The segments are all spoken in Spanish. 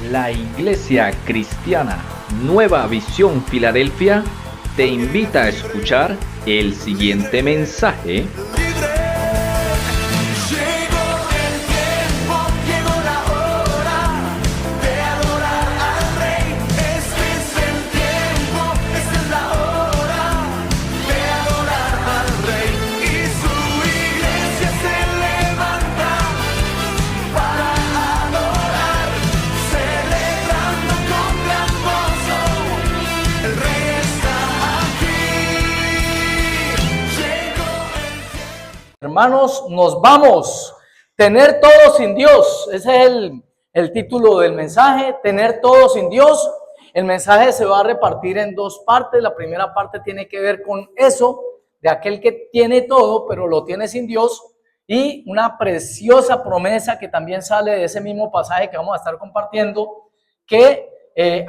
La Iglesia Cristiana Nueva Visión Filadelfia te invita a escuchar el siguiente mensaje. Hermanos, nos vamos. Tener todo sin Dios. Ese es el título del mensaje. Tener todo sin Dios. El mensaje se va a repartir en dos partes. La primera parte tiene que ver con eso, de aquel que tiene todo, pero lo tiene sin Dios. Y una preciosa promesa que también sale de ese mismo pasaje que vamos a estar compartiendo, que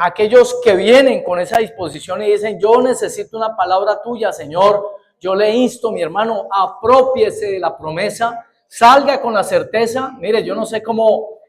aquellos que vienen con esa disposición y dicen, yo necesito una palabra tuya, Señor. Yo le insto, mi hermano, aprópiese de la promesa, salga con la certeza. Mire, yo no sé cómo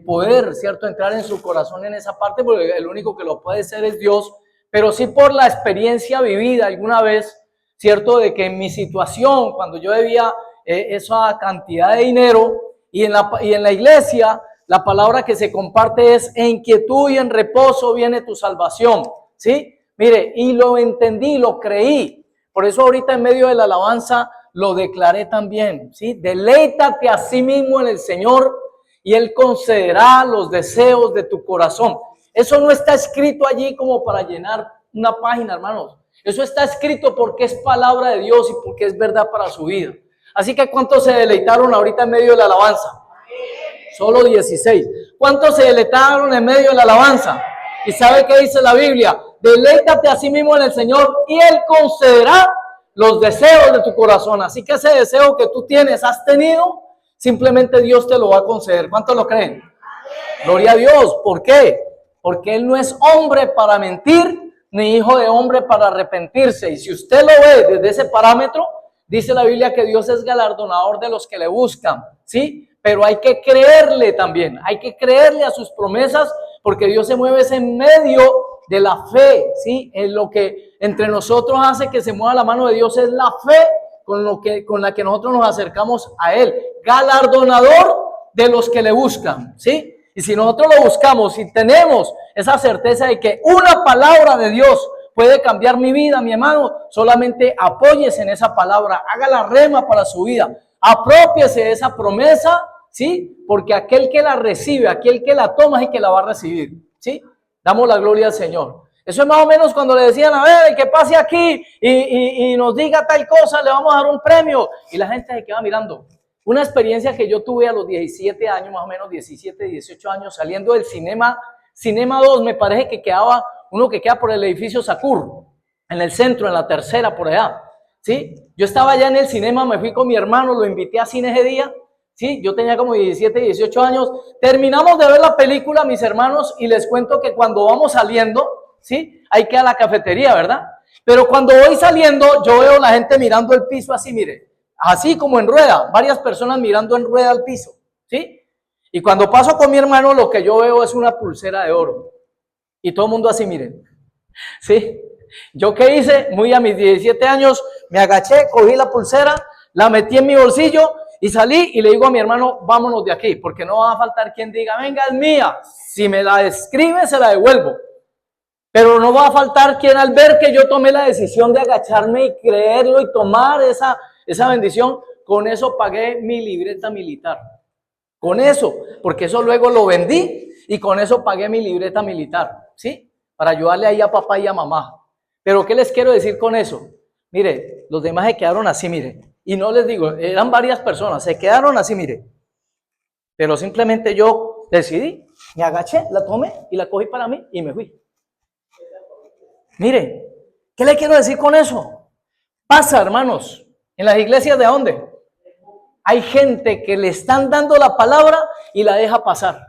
poder, ¿cierto?, entrar en su corazón en esa parte, porque el único que lo puede hacer es Dios, pero sí por la experiencia vivida alguna vez, ¿cierto?, de que en mi situación, cuando yo debía esa cantidad de dinero, y en la iglesia, la palabra que se comparte es, en quietud y en reposo viene tu salvación, ¿sí? Mire, y lo entendí, lo creí. Por eso ahorita en medio de la alabanza lo declaré también, ¿sí? Deleítate a sí mismo en el Señor y Él concederá los deseos de tu corazón. Eso no está escrito allí como para llenar una página, hermanos. Eso está escrito porque es palabra de Dios y porque es verdad para su vida. Así que ¿cuántos se deleitaron ahorita en medio de la alabanza? Solo 16. ¿Cuántos se deleitaron en medio de la alabanza? ¿Y sabe qué dice la Biblia? Deleítate a sí mismo en el Señor y Él concederá los deseos de tu corazón. Así que ese deseo que tú tienes, has tenido, simplemente Dios te lo va a conceder. ¿Cuántos lo creen? Gloria a Dios. ¿Por qué? Porque Él no es hombre para mentir, ni hijo de hombre para arrepentirse. Y si usted lo ve desde ese parámetro, dice la Biblia que Dios es galardonador de los que le buscan, ¿sí? Pero hay que creerle también, hay que creerle a sus promesas, porque Dios se mueve en medio de la fe, ¿sí? En lo que entre nosotros hace que se mueva la mano de Dios es la fe con la que nosotros nos acercamos a Él. Galardonador de los que le buscan, ¿sí? Y si nosotros lo buscamos, si tenemos esa certeza de que una palabra de Dios puede cambiar mi vida, mi hermano, solamente apóyese en esa palabra, haga la rema para su vida, apropiese de esa promesa, ¿sí? Porque aquel que la recibe, aquel que la toma es el que la va a recibir, ¿sí? Damos la gloria al Señor. Eso es más o menos cuando le decían, a ver, que pase aquí y nos diga tal cosa, le vamos a dar un premio. Y la gente se queda mirando. Una experiencia que yo tuve a los 17 años, más o menos 17, 18 años, saliendo del Cinema 2, me parece que quedaba, uno que queda por el edificio Sacur, en el centro, en la tercera, por allá, ¿sí? Yo estaba allá en el cinema, me fui con mi hermano, lo invité a cine ese día, ¿sí? Yo tenía como 17, 18 años, terminamos de ver la película, mis hermanos, y les cuento que cuando vamos saliendo, ¿sí? Hay que ir a la cafetería, ¿verdad? Pero cuando voy saliendo, yo veo la gente mirando el piso así, mire, así como en rueda, varias personas mirando en rueda al piso, ¿sí? Y cuando paso con mi hermano, lo que yo veo es una pulsera de oro. Y todo el mundo así, miren, ¿sí? ¿Yo qué hice? Muy a mis 17 años, me agaché, cogí la pulsera, la metí en mi bolsillo y salí y le digo a mi hermano, vámonos de aquí, porque no va a faltar quien diga, venga, es mía. Si me la escribe, se la devuelvo. Pero no va a faltar quien al ver que yo tomé la decisión de agacharme y creerlo y tomar esa bendición, con eso pagué mi libreta militar. Con eso, porque eso luego lo vendí y con eso pagué mi libreta militar, ¿sí? Para ayudarle ahí a papá y a mamá. Pero ¿qué les quiero decir con eso? Mire, los demás se quedaron así, mire. Y no les digo, eran varias personas, se quedaron así, mire. Pero simplemente yo decidí, me agaché, la tomé y la cogí para mí y me fui. Mire, ¿qué le quiero decir con eso? Pasa, hermanos, en las iglesias ¿de dónde? Hay gente que le están dando la palabra y la deja pasar.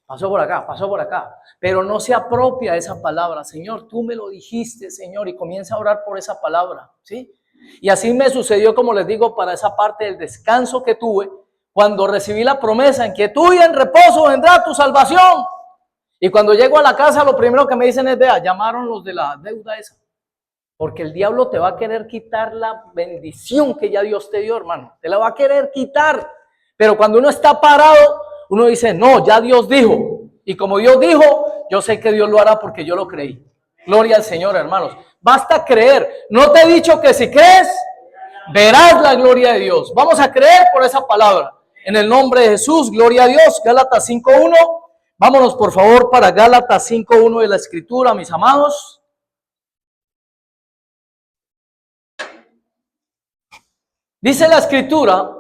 Pasó por acá, pero no se apropia de esa palabra. Señor, tú me lo dijiste, Señor, y comienza a orar por esa palabra, ¿sí? Y así me sucedió, como les digo, para esa parte del descanso que tuve, cuando recibí la promesa, en quietud y en reposo vendrá tu salvación. Y cuando llego a la casa, lo primero que me dicen es, vea, llamaron los de la deuda esa. Porque el diablo te va a querer quitar la bendición que ya Dios te dio, hermano. Te la va a querer quitar. Pero cuando uno está parado, uno dice, no, ya Dios dijo. Y como Dios dijo, yo sé que Dios lo hará porque yo lo creí. Gloria al Señor, hermanos. Basta creer. No te he dicho que si crees, verás la gloria de Dios. Vamos a creer por esa palabra. En el nombre de Jesús, gloria a Dios. Gálatas 5:1. Vámonos por favor para Gálatas 5:1 de la Escritura, mis amados. Dice la Escritura,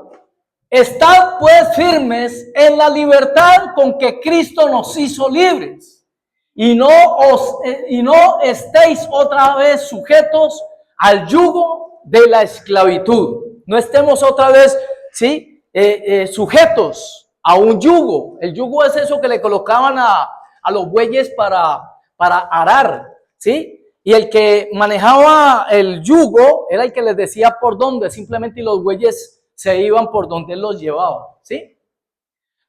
estad pues firmes en la libertad con que Cristo nos hizo libres, y no estéis otra vez sujetos al yugo de la esclavitud. No estemos otra vez, ¿sí? Sujetos a un yugo. El yugo es eso que le colocaban a los bueyes para arar, ¿sí? Y el que manejaba el yugo era el que les decía por dónde, simplemente, y los bueyes se iban por donde él los llevaba, ¿sí?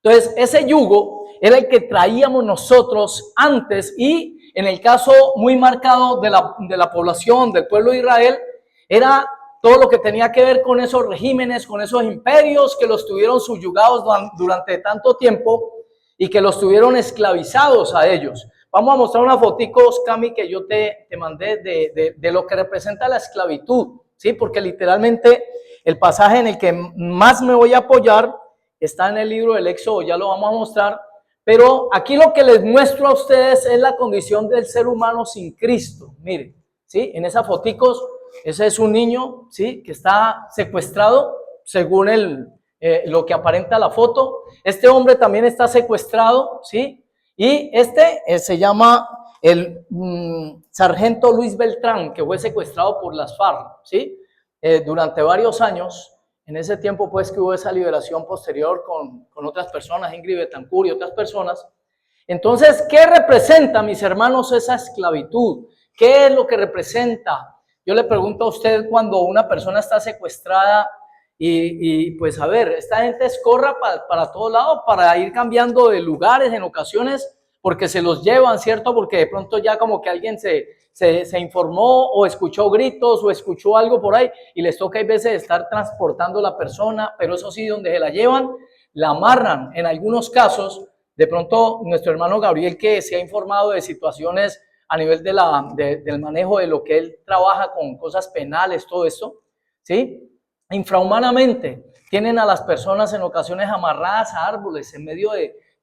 Entonces, ese yugo era el que traíamos nosotros antes, y en el caso muy marcado de la población, del pueblo de Israel, era todo lo que tenía que ver con esos regímenes, con esos imperios que los tuvieron subyugados durante tanto tiempo y que los tuvieron esclavizados a ellos. Vamos a mostrar una fotico, Cami, que yo te mandé de lo que representa la esclavitud, ¿sí? Porque literalmente el pasaje en el que más me voy a apoyar está en el libro del Éxodo, ya lo vamos a mostrar, pero aquí lo que les muestro a ustedes es la condición del ser humano sin Cristo. Miren, ¿sí? En esas foticos, ese es un niño, ¿sí? Que está secuestrado, según lo que aparenta la foto. Este hombre también está secuestrado, ¿sí? Y se llama el sargento Luis Beltrán, que fue secuestrado por las FARC, ¿sí? Durante varios años. En ese tiempo, pues, que hubo esa liberación posterior con otras personas, Ingrid Betancourt y otras personas. Entonces, ¿qué representa, mis hermanos, esa esclavitud? ¿Qué es lo que representa? Yo le pregunto a usted, cuando una persona está secuestrada y pues, a ver, esta gente escorra para todos lados, para ir cambiando de lugares en ocasiones, porque se los llevan, ¿cierto? Porque de pronto ya como que alguien se informó o escuchó gritos o escuchó algo por ahí y les toca a veces estar transportando a la persona, pero eso sí, donde se la llevan, la amarran. En algunos casos, de pronto nuestro hermano Gabriel, que se ha informado de situaciones a nivel del manejo de lo que él trabaja con cosas penales, todo esto, ¿sí? Infrahumanamente tienen a las personas en ocasiones amarradas a árboles en medio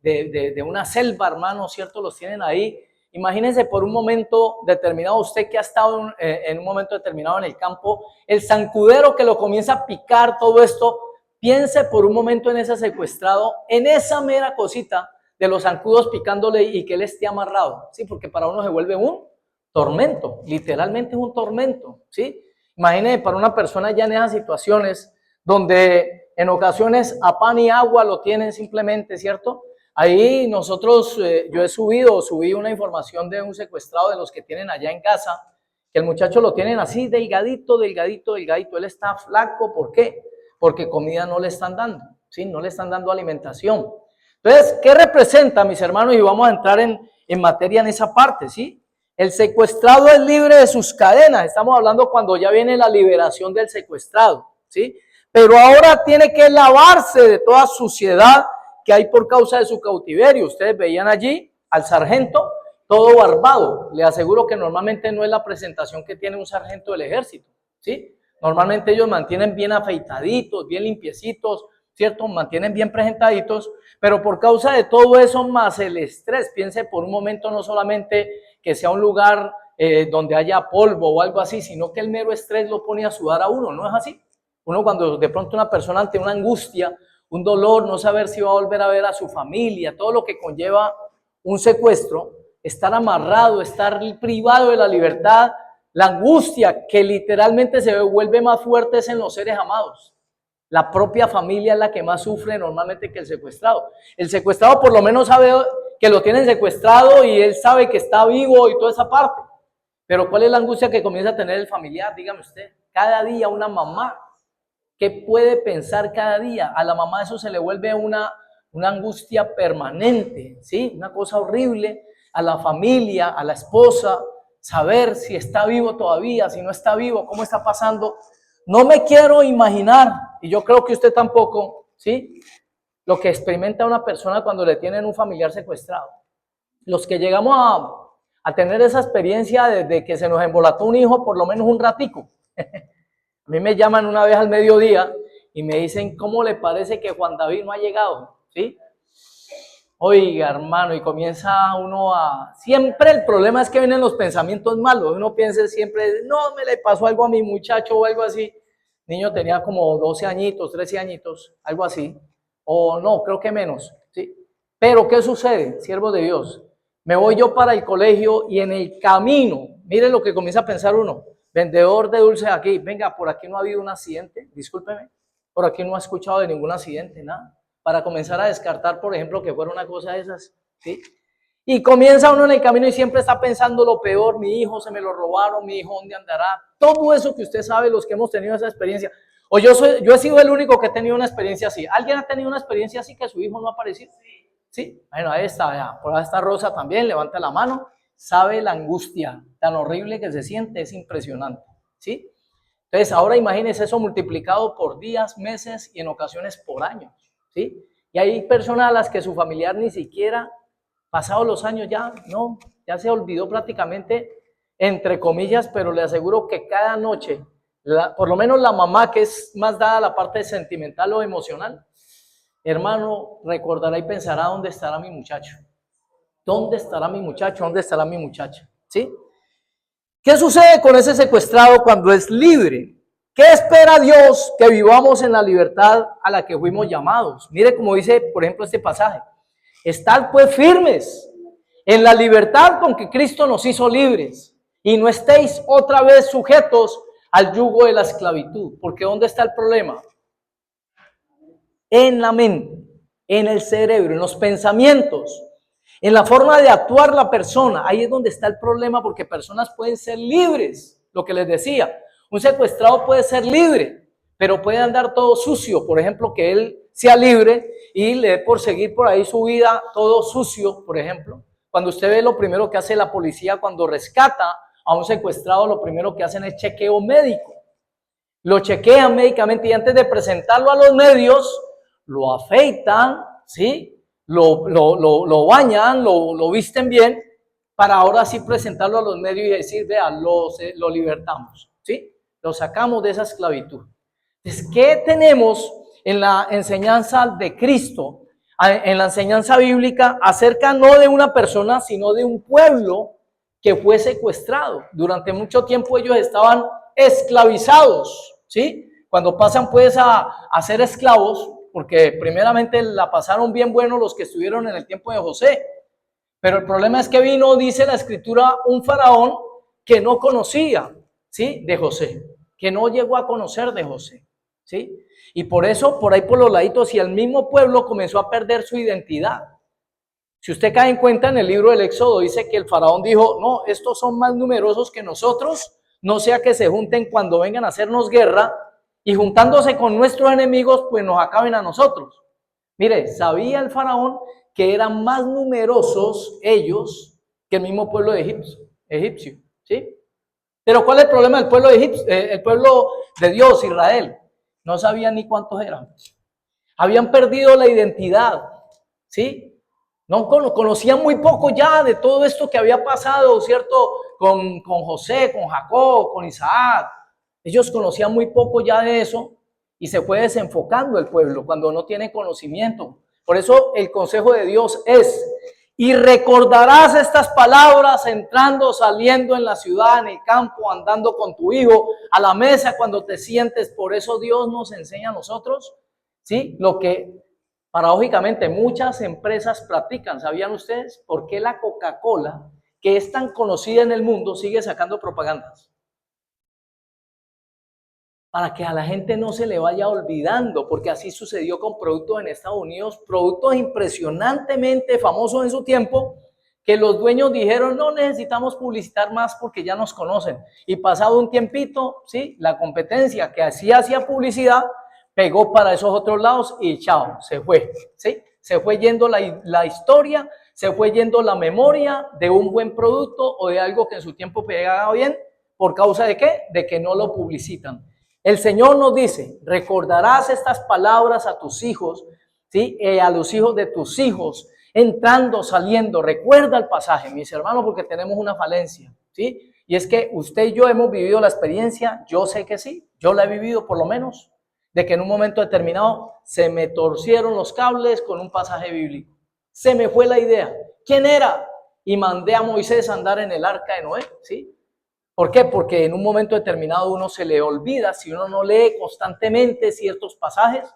de una selva, hermano, ¿cierto? Los tienen ahí. Imagínense por un momento determinado, usted que ha estado en un momento determinado en el campo, el zancudero que lo comienza a picar, todo esto, piense por un momento en ese secuestrado, en esa mera cosita de los zancudos picándole y que él esté amarrado, ¿sí? Porque para uno se vuelve un tormento, literalmente es un tormento, ¿sí? Imagínense para una persona ya en esas situaciones donde en ocasiones a pan y agua lo tienen simplemente, ¿cierto? Ahí nosotros, yo subí una información de un secuestrado de los que tienen allá en casa, que el muchacho lo tienen así delgadito, él está flaco, ¿por qué? Porque comida no le están dando, ¿sí? No le están dando alimentación. Entonces, ¿qué representa, mis hermanos? Y vamos a entrar en materia en esa parte, ¿sí? El secuestrado es libre de sus cadenas, estamos hablando cuando ya viene la liberación del secuestrado, ¿sí? Pero ahora tiene que lavarse de toda suciedad que hay por causa de su cautiverio. Ustedes veían allí al sargento todo barbado. Le aseguro que normalmente no es la presentación que tiene un sargento del ejército, ¿sí? Normalmente ellos mantienen bien afeitaditos, bien limpiecitos, ¿cierto? Mantienen bien presentaditos, pero por causa de todo eso más el estrés, piense por un momento no solamente que sea un lugar donde haya polvo o algo así, sino que el mero estrés lo pone a sudar a uno, ¿no es así? Uno cuando de pronto una persona ante una angustia, un dolor, no saber si va a volver a ver a su familia, todo lo que conlleva un secuestro, estar amarrado, estar privado de la libertad, la angustia que literalmente se vuelve más fuerte es en los seres amados. La propia familia es la que más sufre normalmente que el secuestrado. El secuestrado por lo menos sabe que lo tienen secuestrado y él sabe que está vivo y toda esa parte. Pero ¿cuál es la angustia que comienza a tener el familiar? Dígame usted. Cada día una mamá ¿Qué puede pensar cada día? A la mamá eso se le vuelve una angustia permanente, ¿sí? Una cosa horrible. A la familia, a la esposa, saber si está vivo todavía, si no está vivo, cómo está pasando. No me quiero imaginar, y yo creo que usted tampoco, ¿sí? Lo que experimenta una persona cuando le tienen un familiar secuestrado. Los que llegamos a tener esa experiencia desde que se nos embolató un hijo, por lo menos un ratico. A mí me llaman una vez al mediodía y me dicen, ¿cómo le parece que Juan David no ha llegado? ¿Sí? Oiga, hermano, y comienza uno a... Siempre el problema es que vienen los pensamientos malos. Uno piensa siempre, no, me le pasó algo a mi muchacho o algo así. El niño tenía como 12 añitos, 13 añitos, algo así. O no, creo que menos, ¿sí? Pero, ¿qué sucede, siervo de Dios? Me voy yo para el colegio y en el camino, miren lo que comienza a pensar uno. Vendedor de dulces aquí, venga, por aquí no ha habido un accidente, discúlpeme. Por aquí no ha escuchado de ningún accidente, nada. Para comenzar a descartar, por ejemplo, que fuera una cosa de esas, ¿sí? Y comienza uno en el camino y siempre está pensando lo peor, mi hijo se me lo robaron, mi hijo dónde andará, todo eso que usted sabe, los que hemos tenido esa experiencia. O yo he sido el único que he tenido una experiencia así. ¿Alguien ha tenido una experiencia así que su hijo no ha aparecido? Sí. Bueno, ahí está, ya. Por ahí está Rosa también, levanta la mano, sabe la angustia tan horrible que se siente, es impresionante, ¿sí? Entonces, ahora imagínense eso multiplicado por días, meses y en ocasiones por años, ¿sí? Y hay personas a las que su familiar ni siquiera, pasados los años ya se olvidó prácticamente, entre comillas, pero le aseguro que cada noche, por lo menos la mamá que es más dada a la parte sentimental o emocional, hermano, recordará y pensará dónde estará mi muchacho, dónde estará mi muchacho, dónde estará mi muchacha, ¿sí? ¿Qué sucede con ese secuestrado cuando es libre? ¿Qué espera Dios? Que vivamos en la libertad a la que fuimos llamados. Mire como dice, por ejemplo, este pasaje. Estad pues firmes en la libertad con que Cristo nos hizo libres y no estéis otra vez sujetos al yugo de la esclavitud. Porque ¿dónde está el problema? En la mente, en el cerebro, en los pensamientos. En la forma de actuar la persona, ahí es donde está el problema, porque personas pueden ser libres, lo que les decía, un secuestrado puede ser libre, pero puede andar todo sucio, por ejemplo, que él sea libre y le dé por seguir por ahí su vida todo sucio, por ejemplo. Cuando usted ve lo primero que hace la policía cuando rescata a un secuestrado, lo primero que hacen es chequeo médico. Lo chequean médicamente y antes de presentarlo a los medios, lo afeitan, ¿sí? Lo bañan, lo visten bien, para ahora sí presentarlo a los medios y decir, vean, lo libertamos, ¿sí? Lo sacamos de esa esclavitud. Entonces, ¿qué tenemos en la enseñanza de Cristo, en la enseñanza bíblica, acerca no de una persona, sino de un pueblo que fue secuestrado? Durante mucho tiempo ellos estaban esclavizados, ¿sí? Cuando pasan pues a ser esclavos, porque primeramente la pasaron bien bueno los que estuvieron en el tiempo de José. Pero el problema es que vino, dice la escritura, un faraón que no conocía, ¿sí? De José, que no llegó a conocer de José, ¿sí? Y por eso, por ahí por los laditos, y el mismo pueblo comenzó a perder su identidad. Si usted cae en cuenta en el libro del Éxodo, dice que el faraón dijo, no, estos son más numerosos que nosotros, no sea que se junten cuando vengan a hacernos guerra, y juntándose con nuestros enemigos, pues nos acaben a nosotros. Mire, sabía el faraón que eran más numerosos ellos que el mismo pueblo de egipcio, ¿sí? Pero ¿cuál es el problema del pueblo de Egipcio, el pueblo de Dios, Israel? No sabían ni cuántos eran. Habían perdido la identidad, ¿sí? No conocían muy poco ya de todo esto que había pasado, ¿cierto? Con José, con Jacob, con Isaac. Ellos conocían muy poco ya de eso y se fue desenfocando el pueblo cuando no tiene conocimiento. Por eso el consejo de Dios es, y recordarás estas palabras entrando, saliendo en la ciudad, en el campo, andando con tu hijo, a la mesa cuando te sientes. Por eso Dios nos enseña a nosotros, ¿sí? Lo que paradójicamente muchas empresas practican. ¿Sabían ustedes por qué la Coca-Cola, que es tan conocida en el mundo, sigue sacando propagandas? Para que a la gente no se le vaya olvidando, porque así sucedió con productos en Estados Unidos, productos impresionantemente famosos en su tiempo, que los dueños dijeron, no necesitamos publicitar más porque ya nos conocen. Y pasado un tiempito, ¿sí? La competencia que así hacía publicidad, pegó para esos otros lados y chao, se fue, ¿sí? Se fue yendo la historia, se fue yendo la memoria de un buen producto o de algo que en su tiempo pegaba bien. ¿Por causa de qué? De que no lo publicitan. El Señor nos dice, recordarás estas palabras a tus hijos, ¿sí? A los hijos de tus hijos, entrando, saliendo. Recuerda el pasaje, mis hermanos, porque tenemos una falencia, ¿sí? Y es que usted y yo hemos vivido la experiencia, yo sé que sí, yo la he vivido por lo menos, de que en un momento determinado se me torcieron los cables con un pasaje bíblico. Se me fue la idea. ¿Quién era? Y mandé a Moisés a andar en el arca de Noé, ¿sí? ¿Por qué? Porque en un momento determinado uno se le olvida, si uno no lee constantemente ciertos pasajes,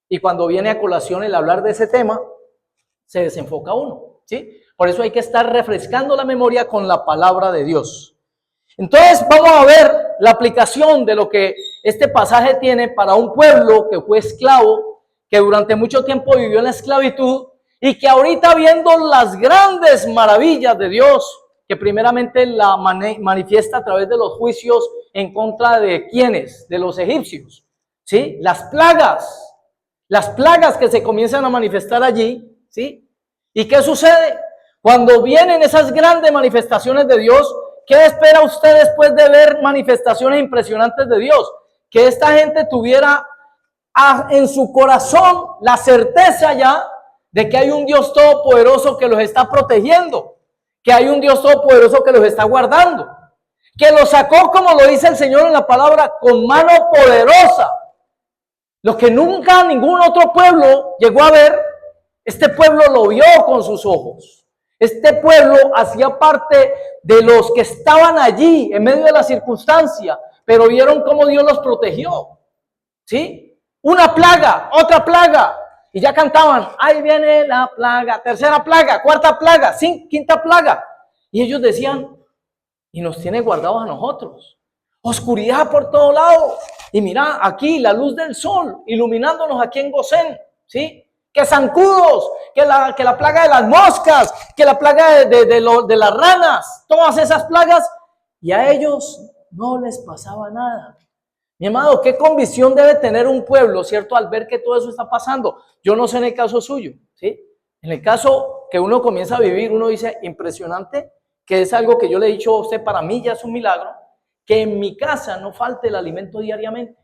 y cuando viene a colación el hablar de ese tema, se desenfoca uno, ¿sí? Por eso hay que estar refrescando la memoria con la palabra de Dios. Entonces vamos a ver la aplicación de lo que este pasaje tiene para un pueblo que fue esclavo, que durante mucho tiempo vivió en la esclavitud y que ahorita viendo las grandes maravillas de Dios, que primeramente la manifiesta a través de los juicios en contra de ¿quiénes? De los egipcios, ¿sí? Las plagas que se comienzan a manifestar allí, ¿sí? ¿Y qué sucede? Cuando vienen esas grandes manifestaciones de Dios, ¿qué espera usted después de ver manifestaciones impresionantes de Dios? Que esta gente tuviera en su corazón la certeza ya de que hay un Dios todopoderoso que los está protegiendo, que hay un Dios todopoderoso que los está guardando, que los sacó, como lo dice el Señor en la palabra, con mano poderosa. Lo que nunca ningún otro pueblo llegó a ver, este pueblo lo vio con sus ojos. Este pueblo hacía parte de los que estaban allí en medio de la circunstancia, pero vieron cómo Dios los protegió, ¿sí? Una plaga, otra plaga, y ya cantaban, ahí viene la plaga, tercera plaga, cuarta plaga, quinta plaga. Y ellos decían, y nos tiene guardados a nosotros. Oscuridad por todo lado. Y mira, aquí la luz del sol iluminándonos aquí en Gosén, ¿sí? Que zancudos, que la plaga de las moscas, que la plaga de las ranas, todas esas plagas, y a ellos no les pasaba nada. Mi amado, ¿qué convicción debe tener un pueblo, cierto, al ver que todo eso está pasando? Yo no sé en el caso suyo, ¿sí? En el caso que uno comienza a vivir, uno dice, impresionante, que es algo que yo le he dicho a usted, para mí ya es un milagro, que en mi casa no falte el alimento diariamente.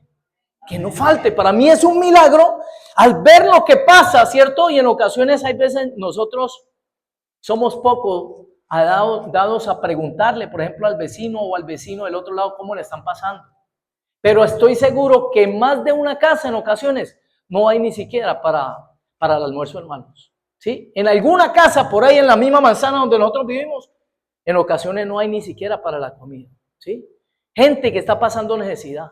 Que no falte, para mí es un milagro al ver lo que pasa, ¿cierto? Y en ocasiones hay veces nosotros somos poco dados a preguntarle, por ejemplo, al vecino o al vecino del otro lado cómo le están pasando. Pero estoy seguro que más de una casa en ocasiones no hay ni siquiera para el almuerzo, hermanos, ¿sí? En alguna casa por ahí en la misma manzana donde nosotros vivimos, en ocasiones no hay ni siquiera para la comida, ¿sí? Gente que está pasando necesidad.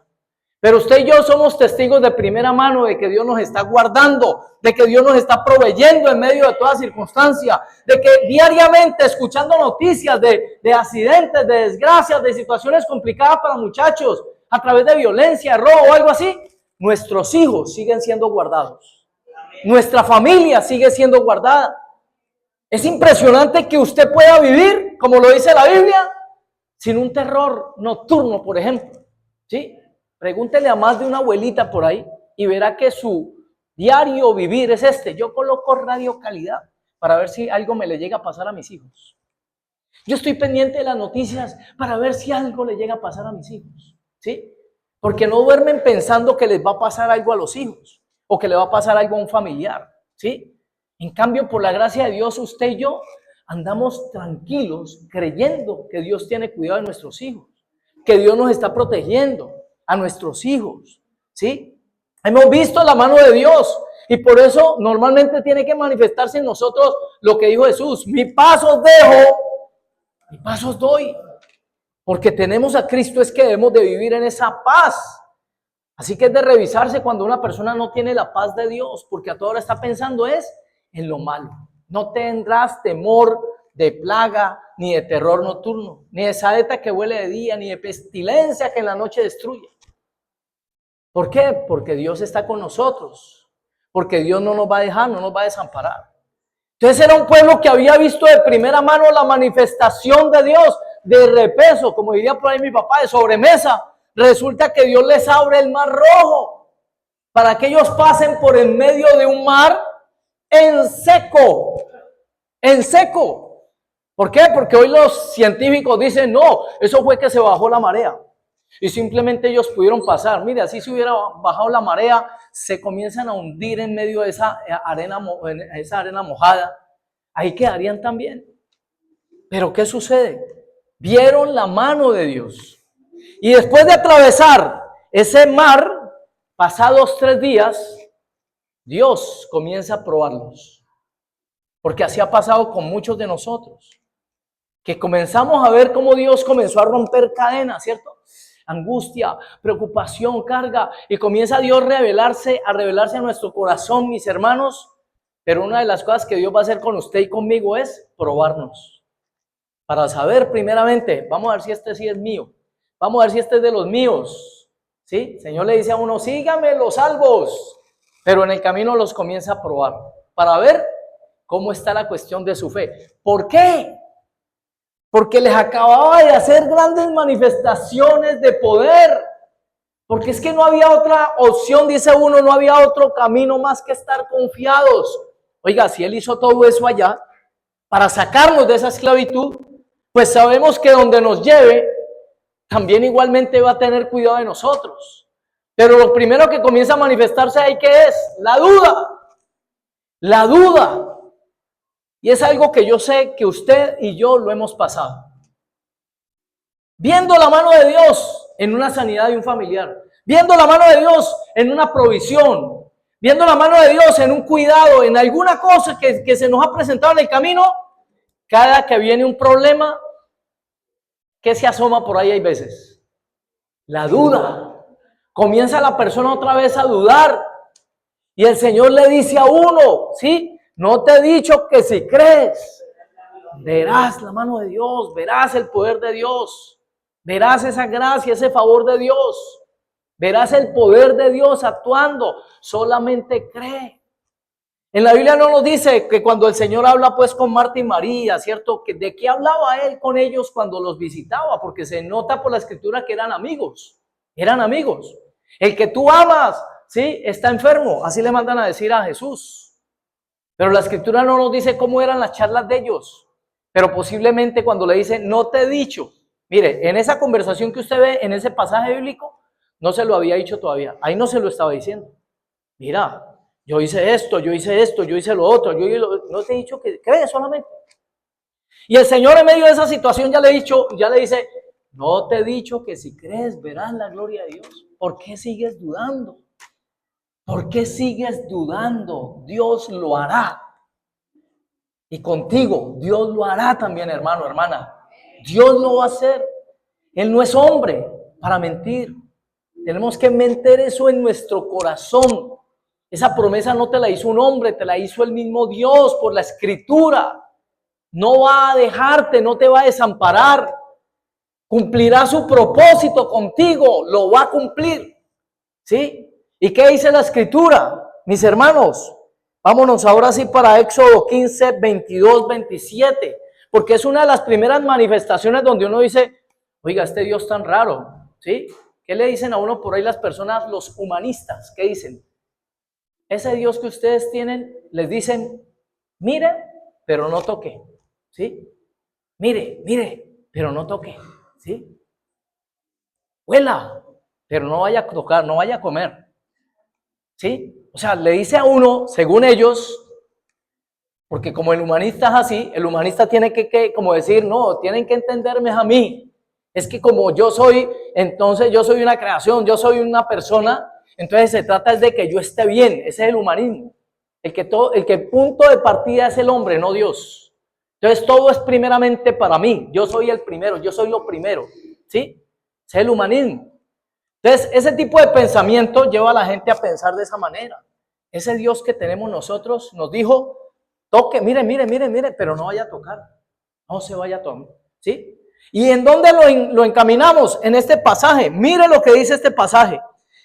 Pero usted y yo somos testigos de primera mano de que Dios nos está guardando, de que Dios nos está proveyendo en medio de toda circunstancia, de que diariamente escuchando noticias de accidentes, de desgracias, de situaciones complicadas para muchachos, a través de violencia, robo o algo así, nuestros hijos siguen siendo guardados. Nuestra familia sigue siendo guardada. Es impresionante que usted pueda vivir, como lo dice la Biblia, sin un terror nocturno, por ejemplo, ¿sí? Pregúntele a más de una abuelita por ahí y verá que su diario vivir es este. Yo coloco radio calidad para ver si algo me le llega a pasar a mis hijos. Yo estoy pendiente de las noticias para ver si algo le llega a pasar a mis hijos, ¿sí? Porque no duermen pensando que les va a pasar algo a los hijos o que le va a pasar algo a un familiar, ¿sí? En cambio, por la gracia de Dios, usted y yo andamos tranquilos creyendo que Dios tiene cuidado de nuestros hijos, que Dios nos está protegiendo a nuestros hijos, ¿sí? Hemos visto la mano de Dios y por eso normalmente tiene que manifestarse en nosotros lo que dijo Jesús: mi paz os dejo, mi paz os doy. Porque tenemos a Cristo, es que debemos de vivir en esa paz. Así que es de revisarse cuando una persona no tiene la paz de Dios, porque a toda hora está pensando es en lo malo. No tendrás temor de plaga, ni de terror nocturno, ni de saeta que huele de día, ni de pestilencia que en la noche destruye. ¿Por qué? Porque Dios está con nosotros, porque Dios no nos va a dejar, no nos va a desamparar. Entonces era un pueblo que había visto de primera mano la manifestación de Dios, de repeso, como diría por ahí mi papá, de sobremesa. Resulta que Dios les abre el mar rojo. para que ellos pasen por en medio de un mar en seco, en seco. ¿Por qué? Porque hoy los científicos dicen, no, eso fue que se bajó la marea. Y simplemente ellos pudieron pasar. Mire, así si hubiera bajado la marea, se comienzan a hundir en medio de esa arena mojada. Ahí quedarían también. Pero ¿qué sucede? Vieron la mano de Dios. Y después de atravesar ese mar, pasados 3 días, Dios comienza a probarlos. Porque así ha pasado con muchos de nosotros. Que comenzamos a ver cómo Dios comenzó a romper cadenas, ¿cierto? Angustia, preocupación, carga. Y comienza Dios a revelarse a nuestro corazón, mis hermanos. Pero una de las cosas que Dios va a hacer con usted y conmigo es probarnos. Para saber primeramente, vamos a ver si este sí es mío. Vamos a ver si este es de los míos. ¿Sí? El Señor le dice a uno, sígame los salvos. Pero en el camino los comienza a probar. Para ver cómo está la cuestión de su fe. ¿Por qué? Porque les acababa de hacer grandes manifestaciones de poder. Porque es que no había otra opción, dice uno, no había otro camino más que estar confiados. Oiga, si Él hizo todo eso allá, para sacarnos de esa esclavitud, pues sabemos que donde nos lleve, también igualmente va a tener cuidado de nosotros. Pero lo primero que comienza a manifestarse ahí, ¿qué es? La duda. La duda. Y es algo que yo sé que usted y yo lo hemos pasado. Viendo la mano de Dios en una sanidad de un familiar. Viendo la mano de Dios en una provisión. Viendo la mano de Dios en un cuidado, en alguna cosa que se nos ha presentado en el camino. Cada que viene un problema, ¿qué se asoma por ahí hay veces? La duda. Comienza la persona otra vez a dudar. Y el Señor le dice a uno, ¿sí? No te he dicho que si crees, verás la mano de Dios, verás el poder de Dios, verás esa gracia, ese favor de Dios, verás el poder de Dios actuando, solamente cree. En la Biblia no nos dice que cuando el Señor habla pues con Marta y María, ¿cierto? ¿De qué hablaba Él con ellos cuando los visitaba? Porque se nota por la escritura que eran amigos, eran amigos. El que tú amas, ¿sí? Está enfermo, así le mandan a decir a Jesús. Pero la escritura no nos dice cómo eran las charlas de ellos. Pero posiblemente cuando le dice, no te he dicho. Mire, en esa conversación que usted ve, en ese pasaje bíblico, no se lo había dicho todavía. Ahí no se lo estaba diciendo. Mira, yo hice esto, yo hice lo otro. No te he dicho que crees solamente. Y el Señor en medio de esa situación ya le dice, no te he dicho que si crees verás la gloria de Dios. ¿Por qué sigues dudando? ¿Por qué sigues dudando? Dios lo hará. Y contigo, Dios lo hará también, hermano, hermana. Dios lo va a hacer. Él no es hombre para mentir. Tenemos que meter eso en nuestro corazón. Esa promesa no te la hizo un hombre, te la hizo el mismo Dios por la escritura. No va a dejarte, no te va a desamparar. Cumplirá su propósito contigo, lo va a cumplir. ¿Sí? ¿Y qué dice la escritura? Mis hermanos, vámonos ahora sí para Éxodo 15, 22, 27, porque es una de las primeras manifestaciones donde uno dice, oiga, este Dios tan raro, ¿sí? ¿Qué le dicen a uno por ahí las personas, los humanistas? ¿Qué dicen? Ese Dios que ustedes tienen, les dicen, mire, pero no toque, ¿sí? Mire, pero no toque, ¿sí? Huela, pero no vaya a tocar, no vaya a comer. ¿Sí? O sea, le dice a uno, según ellos, porque como el humanista es así, el humanista tiene que como decir, no, tienen que entenderme a mí. Es que como yo soy, entonces yo soy una creación, yo soy una persona, entonces se trata de que yo esté bien, ese es el humanismo. El que punto de partida es el hombre, no Dios. Entonces todo es primeramente para mí, yo soy el primero, yo soy lo primero, ¿sí? Ese es el humanismo. Entonces, ese tipo de pensamiento lleva a la gente a pensar de esa manera. Ese Dios que tenemos nosotros nos dijo, toque, mire, pero no vaya a tocar. No se vaya a tocar, ¿sí? ¿Y en dónde lo encaminamos? En este pasaje. Mire lo que dice este pasaje.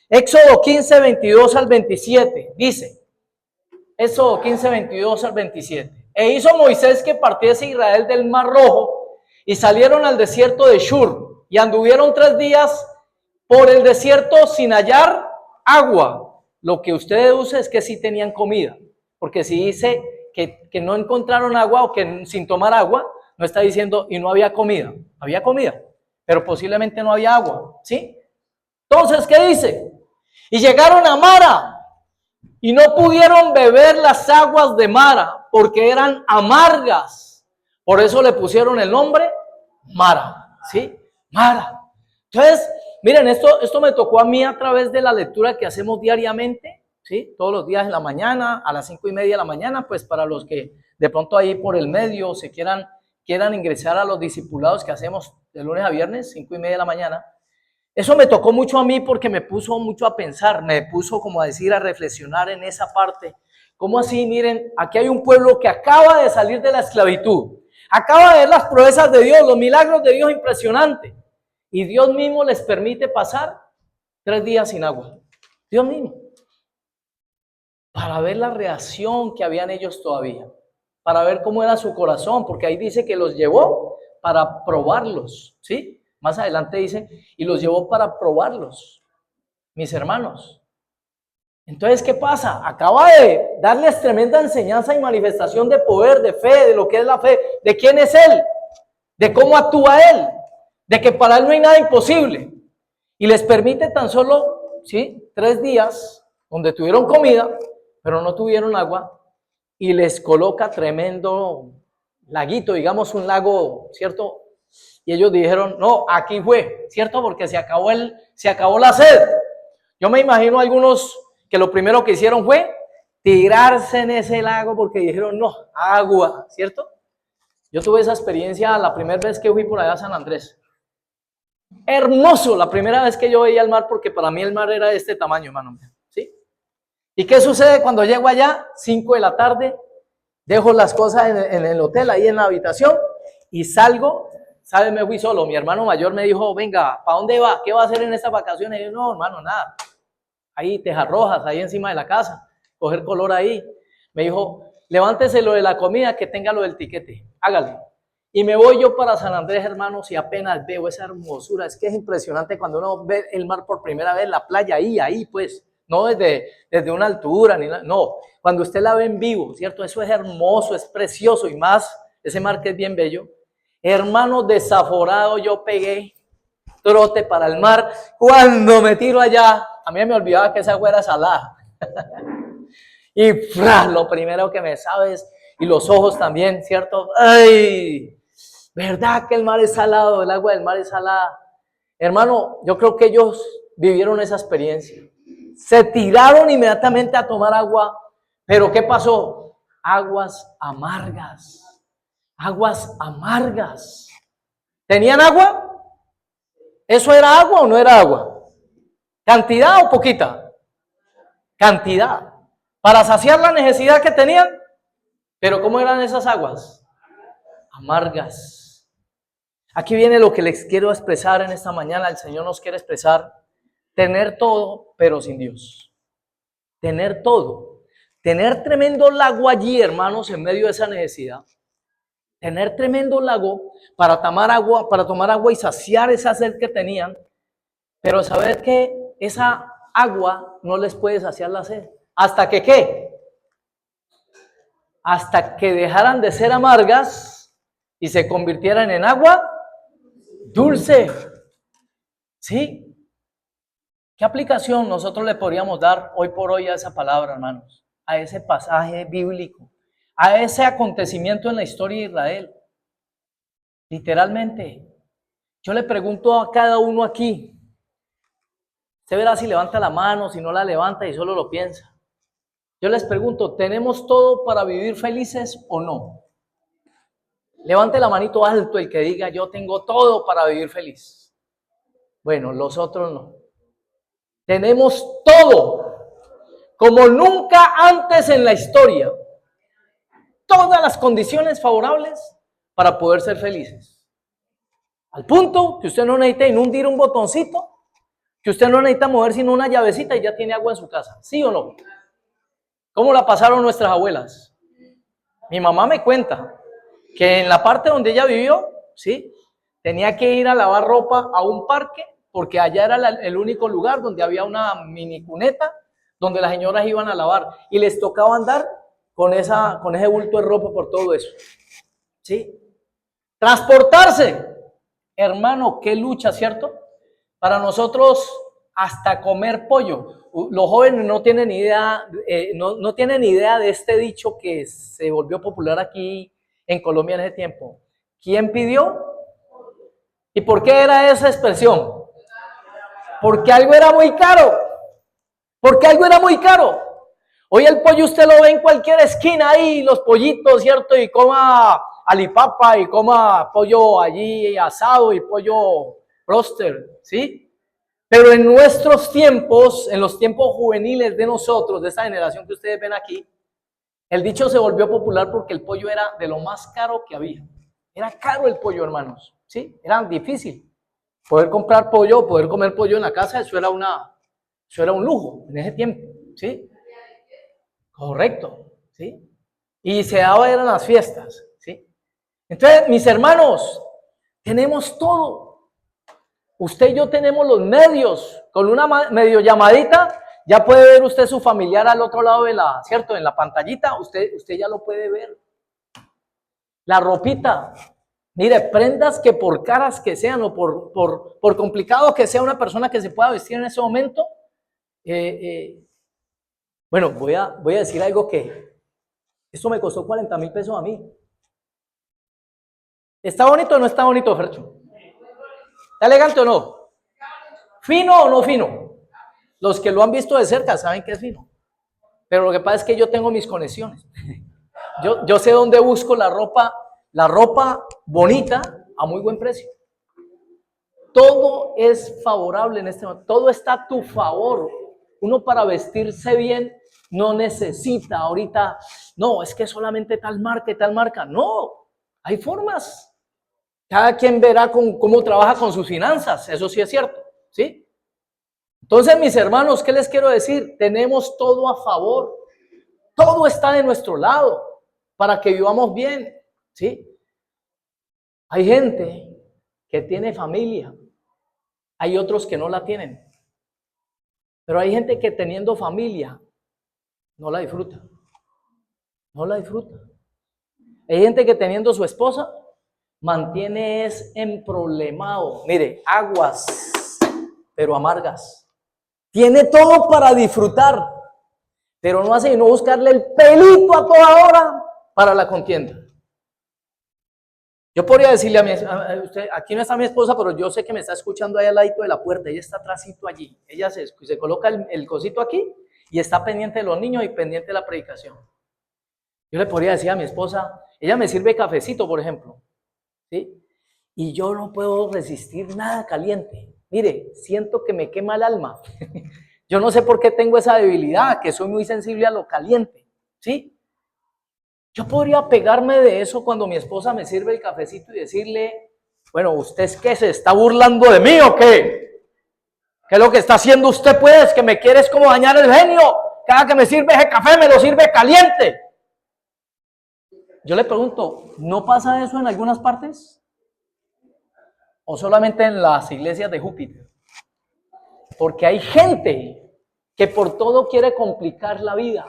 Éxodo 15, 22 al 27. Dice, Éxodo 15, 22 al 27. E hizo Moisés que partiese Israel del Mar Rojo y salieron al desierto de Shur y anduvieron 3 días por el desierto sin hallar agua. lo que usted deduce es que sí tenían comida, porque si dice que no encontraron agua o que sin tomar agua, no está diciendo y no había comida pero posiblemente no había agua, ¿sí? Entonces, ¿qué dice? Y llegaron a Mara y no pudieron beber las aguas de Mara porque eran amargas. Por eso le pusieron el nombre Mara, ¿sí? Mara. Entonces, miren, esto me tocó a mí a través de la lectura que hacemos diariamente, ¿sí? Todos los días en la mañana, a las 5:30 de la mañana, pues para los que de pronto ahí por el medio se quieran ingresar a los discipulados que hacemos de lunes a viernes, 5:30 de la mañana. Eso me tocó mucho a mí porque me puso mucho a pensar, me puso como a decir, a reflexionar en esa parte. ¿Cómo así? Miren, aquí hay un pueblo que acaba de salir de la esclavitud, acaba de ver las proezas de Dios, los milagros de Dios impresionantes, y Dios mismo les permite pasar 3 días sin agua. Dios mismo. Para ver la reacción que habían ellos todavía, para ver cómo era su corazón, porque ahí dice que los llevó para probarlos, ¿sí? Más adelante dice, y los llevó para probarlos, mis hermanos. Entonces, ¿qué pasa? Acaba de darles tremenda enseñanza y manifestación de poder, de fe, de lo que es la fe, de quién es Él, de cómo actúa Él, de que para Él no hay nada imposible. Y les permite tan solo, ¿sí? 3 días donde tuvieron comida, pero no tuvieron agua, y les coloca tremendo laguito, digamos un lago, ¿cierto? Y ellos dijeron, no, aquí fue, ¿cierto? Porque se acabó la sed. Yo me imagino a algunos que lo primero que hicieron fue tirarse en ese lago porque dijeron, no, agua, ¿cierto? Yo tuve esa experiencia la primera vez que fui por allá a San Andrés. Hermoso, la primera vez que yo veía el mar, porque para mí el mar era de este tamaño, hermano, ¿sí? ¿Y qué sucede cuando llego allá? 5 de la tarde, dejo las cosas en el hotel, ahí en la habitación, y salgo. ¿Sabe? Me fui solo. Mi hermano mayor me dijo, venga, ¿para dónde va? ¿Qué va a hacer en estas vacaciones? Y yo, no, hermano, nada. Ahí, tejas rojas, ahí encima de la casa. Coger color ahí. Me dijo, levántese lo de la comida, que tenga lo del tiquete. Hágale. Y me voy yo para San Andrés, hermanos, y apenas veo esa hermosura. Es que es impresionante cuando uno ve el mar por primera vez, la playa ahí, pues. No desde una altura, ni nada. No, cuando usted la ve en vivo, ¿cierto? Eso es hermoso, es precioso. Y más, ese mar que es bien bello. Hermano, desaforado, yo pegué trote para el mar. Cuando me tiro allá, a mí me olvidaba que esa agua era salada. Y lo primero que me sabes, y los ojos también, ¿cierto? ¡Ay! ¿Verdad que el mar es salado? El agua del mar es salada. Hermano, yo creo que ellos vivieron esa experiencia. Se tiraron inmediatamente a tomar agua. ¿Pero qué pasó? Aguas amargas. Aguas amargas. ¿Tenían agua? ¿Eso era agua o no era agua? ¿Cantidad o poquita? Cantidad. Para saciar la necesidad que tenían. ¿Pero cómo eran esas aguas? Amargas. Aquí viene lo que les quiero expresar en esta mañana. El Señor nos quiere expresar. Tener todo, pero sin Dios. Tener todo. Tener tremendo lago allí, hermanos, en medio de esa necesidad. Tener tremendo lago para tomar agua y saciar esa sed que tenían, pero saber que esa agua no les puede saciar la sed. ¿Hasta que qué? Hasta que dejaran de ser amargas y se convirtieran en agua dulce. ¿Sí? ¿Qué aplicación nosotros le podríamos dar hoy por hoy a esa palabra, hermanos? A ese pasaje bíblico. A ese acontecimiento en la historia de Israel. Literalmente, yo le pregunto a cada uno aquí, usted verá si levanta la mano, si no la levanta y solo lo piensa. Yo les pregunto, ¿tenemos todo para vivir felices o no? Levante la manito alto el que diga, yo tengo todo para vivir feliz. Bueno, los otros no. Tenemos todo, como nunca antes en la historia. Todas las condiciones favorables para poder ser felices. Al punto que usted no necesita inundir un botoncito, que usted no necesita mover sino una llavecita y ya tiene agua en su casa. ¿Sí o no? ¿Cómo la pasaron nuestras abuelas? Mi mamá me cuenta que en la parte donde ella vivió, ¿sí? Tenía que ir a lavar ropa a un parque porque allá era el único lugar donde había una mini cuneta donde las señoras iban a lavar y les tocaba andar con ese bulto de ropa por todo eso. ¿Sí? Transportarse. Hermano, qué lucha, ¿cierto? Para nosotros, hasta comer pollo. Los jóvenes no tienen idea, no tienen idea de este dicho que se volvió popular aquí en Colombia en ese tiempo. ¿Quién pidió? ¿Y por qué era esa expresión? Porque algo era muy caro. Porque algo era muy caro. Hoy el pollo usted lo ve en cualquier esquina ahí, los pollitos, ¿cierto? Y coma alipapa y coma pollo allí asado y pollo roster, ¿sí? Pero en nuestros tiempos, en los tiempos juveniles de nosotros, de esta generación que ustedes ven aquí, el dicho se volvió popular porque el pollo era de lo más caro que había. Era caro el pollo, hermanos, ¿sí? Era difícil. Poder comprar pollo, poder comer pollo en la casa, eso era un lujo en ese tiempo, ¿sí? Correcto, ¿sí? Y se daba eran las fiestas, ¿sí? Entonces, mis hermanos, tenemos todo. Usted y yo tenemos los medios. Con una medio llamadita, ya puede ver usted su familiar al otro lado de ¿cierto? En la pantallita, usted ya lo puede ver. La ropita. Mire, prendas que por caras que sean o por complicado que sea una persona que se pueda vestir en ese momento, bueno, voy a decir algo que esto me costó 40,000 pesos a mí. ¿Está bonito o no está bonito, Fercho? ¿Está elegante o no? ¿Fino o no fino? Los que lo han visto de cerca saben que es fino. Pero lo que pasa es que yo tengo mis conexiones. Yo sé dónde busco la ropa bonita a muy buen precio. Todo es favorable en este momento. Todo está a tu favor. Uno para vestirse bien no necesita ahorita, no, es que solamente tal marca y tal marca. No, hay formas. Cada quien verá cómo trabaja con sus finanzas. Eso sí es cierto, ¿sí? Entonces, mis hermanos, ¿qué les quiero decir? Tenemos todo a favor. Todo está de nuestro lado para que vivamos bien, ¿sí? Hay gente que tiene familia. Hay otros que no la tienen. Pero hay gente que teniendo familia no la disfruta. No la disfruta. Hay gente que teniendo su esposa mantiene emproblemado. Mire, aguas, pero amargas. Tiene todo para disfrutar, pero no hace sino buscarle el pelito a toda hora para la contienda. Yo podría decirle a usted, aquí no está mi esposa, pero yo sé que me está escuchando ahí al ladito de la puerta, ella está atrásito allí, ella se coloca el cosito aquí y está pendiente de los niños y pendiente de la predicación. Yo le podría decir a mi esposa, ella me sirve cafecito, por ejemplo, ¿sí? Y yo no puedo resistir nada caliente. Mire, siento que me quema el alma. Yo no sé por qué tengo esa debilidad, que soy muy sensible a lo caliente, ¿sí? Yo podría pegarme de eso cuando mi esposa me sirve el cafecito y decirle, bueno, ¿usted es qué? ¿Se está burlando de mí o qué? ¿Qué es lo que está haciendo usted, pues? Que me quieres como dañar el genio. Cada que me sirve ese café me lo sirve caliente. Yo le pregunto, ¿no pasa eso en algunas partes? ¿O solamente en las iglesias de Júpiter? Porque hay gente que por todo quiere complicar la vida.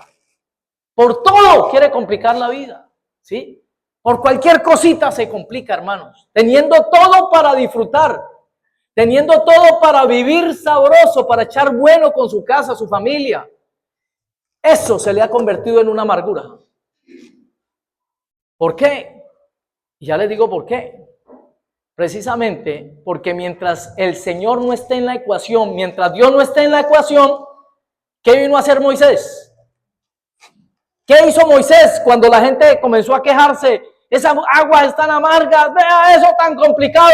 Por todo quiere complicar la vida, ¿sí? Por cualquier cosita se complica, hermanos. Teniendo todo para disfrutar, teniendo todo para vivir sabroso, para echar bueno con su casa, su familia. Eso se le ha convertido en una amargura. ¿Por qué? Y ya les digo por qué. Precisamente porque mientras el Señor no esté en la ecuación, mientras Dios no esté en la ecuación, ¿qué vino a hacer Moisés? ¿Qué hizo Moisés cuando la gente comenzó a quejarse? Esa agua es tan amarga, vea eso tan complicado.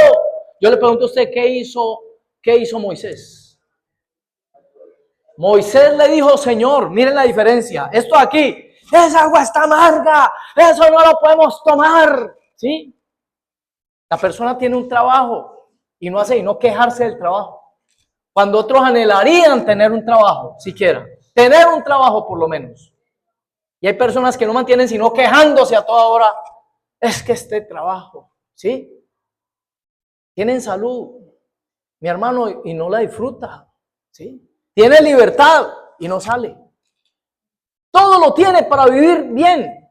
Yo le pregunto a usted, ¿qué hizo Moisés? Moisés le dijo, Señor, miren la diferencia, esto aquí, esa agua está amarga, eso no lo podemos tomar, ¿sí? La persona tiene un trabajo y no hace sino quejarse del trabajo. Cuando otros anhelarían tener un trabajo, siquiera, tener un trabajo por lo menos. Y hay personas que no mantienen sino quejándose a toda hora. Es que este trabajo, ¿sí? Tienen salud, mi hermano, y no la disfruta, ¿sí? Tiene libertad y no sale. Todo lo tiene para vivir bien,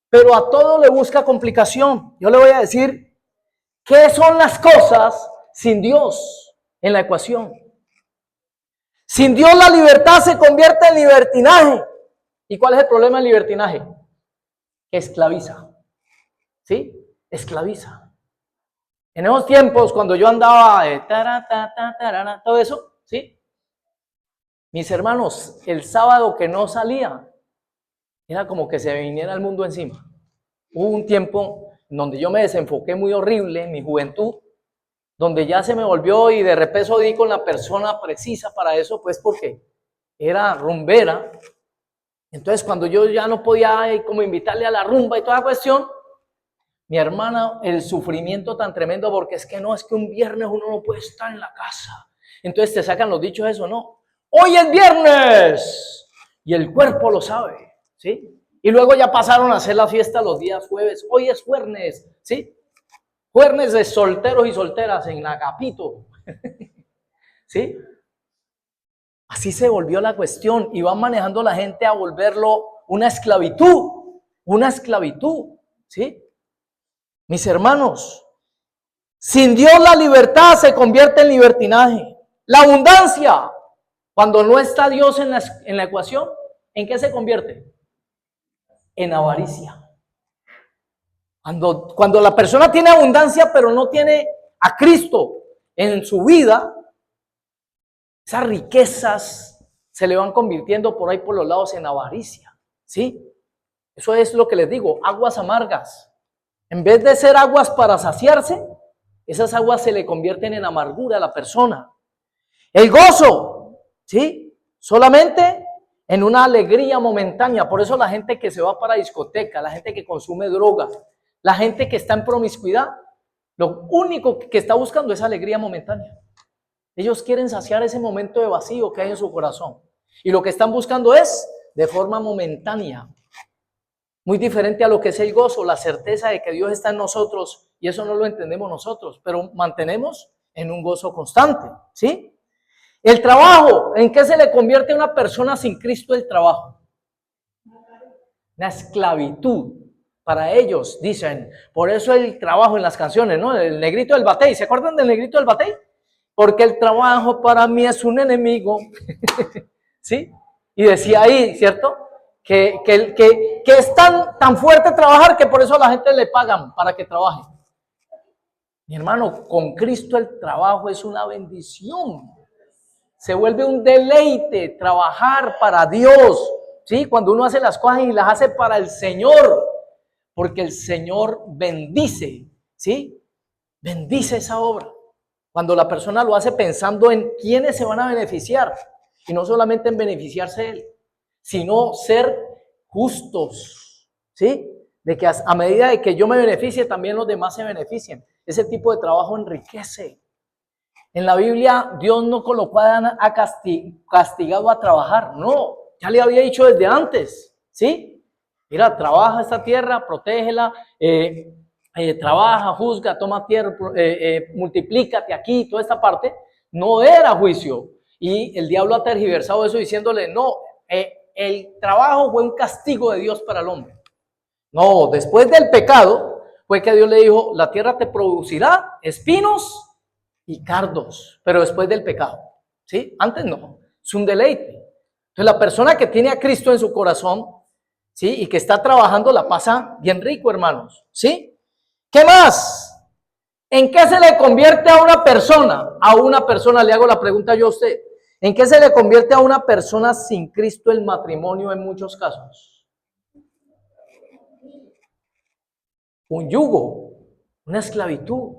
pero a todo le busca complicación. Yo le voy a decir qué son las cosas sin Dios en la ecuación. Sin Dios la libertad se convierte en libertinaje. ¿Y cuál es el problema del libertinaje? Que esclaviza. ¿Sí? Esclaviza. En esos tiempos, cuando yo andaba todo eso, ¿sí? Mis hermanos, el sábado que no salía, era como que se me viniera el mundo encima. Hubo un tiempo en donde yo me desenfoqué muy horrible en mi juventud, donde ya se me volvió y de repente di con la persona precisa para eso, pues porque era rumbera. Entonces cuando yo ya no podía como invitarle a la rumba y toda la cuestión, mi hermana, el sufrimiento tan tremendo, porque es que un viernes uno no puede estar en la casa. Entonces te sacan los dichos eso, no. Hoy es viernes y el cuerpo lo sabe, ¿sí? Y luego ya pasaron a hacer la fiesta los días jueves. Hoy es jueves, ¿sí? Jueves de solteros y solteras en Agapito, ¿sí? Así se volvió la cuestión y van manejando la gente a volverlo una esclavitud, ¿sí? Mis hermanos, sin Dios la libertad se convierte en libertinaje. La abundancia, cuando no está Dios en la ecuación, ¿en qué se convierte? En avaricia. Cuando la persona tiene abundancia pero no tiene a Cristo en su vida, esas riquezas se le van convirtiendo por ahí por los lados en avaricia, ¿sí? Eso es lo que les digo, aguas amargas. En vez de ser aguas para saciarse, esas aguas se le convierten en amargura a la persona. El gozo, ¿sí? Solamente en una alegría momentánea. Por eso la gente que se va para discoteca, la gente que consume droga, la gente que está en promiscuidad, lo único que está buscando es alegría momentánea. Ellos quieren saciar ese momento de vacío que hay en su corazón. Y lo que están buscando es de forma momentánea. Muy diferente a lo que es el gozo, la certeza de que Dios está en nosotros, y eso no lo entendemos nosotros, pero mantenemos en un gozo constante, ¿sí? El trabajo, ¿en qué se le convierte a una persona sin Cristo el trabajo? Una esclavitud. Para ellos, dicen, por eso el trabajo en las canciones, ¿no? El negrito del batey, ¿se acuerdan del negrito del batey? Porque el trabajo para mí es un enemigo, ¿sí? Y decía ahí, ¿cierto? Que es tan fuerte trabajar que por eso a la gente le pagan para que trabaje. Mi hermano, con Cristo el trabajo es una bendición. Se vuelve un deleite trabajar para Dios, ¿sí? Cuando uno hace las cosas y las hace para el Señor, porque el Señor bendice, ¿sí? Bendice esa obra. Cuando la persona lo hace pensando en quiénes se van a beneficiar, y no solamente en beneficiarse él, sino ser justos, ¿sí? De que a medida de que yo me beneficie, también los demás se beneficien. Ese tipo de trabajo enriquece. En la Biblia, Dios no colocó a Adán castigado a trabajar, no, ya le había dicho desde antes, ¿sí? Mira, trabaja esta tierra, protégela, trabaja, juzga, toma tierra, multiplícate aquí, toda esta parte. No era juicio. Y el diablo ha tergiversado eso diciéndole, no, el trabajo fue un castigo de Dios para el hombre. No, después del pecado fue que Dios le dijo, la tierra te producirá espinos y cardos, pero después del pecado, ¿sí? Antes no, es un deleite. Entonces la persona que tiene a Cristo en su corazón, ¿sí? Y que está trabajando la pasa bien rico, hermanos, ¿sí? ¿Qué más? ¿En qué se le convierte a una persona? A una persona, le hago la pregunta yo a usted. ¿En qué se le convierte a una persona sin Cristo el matrimonio en muchos casos? Un yugo, una esclavitud.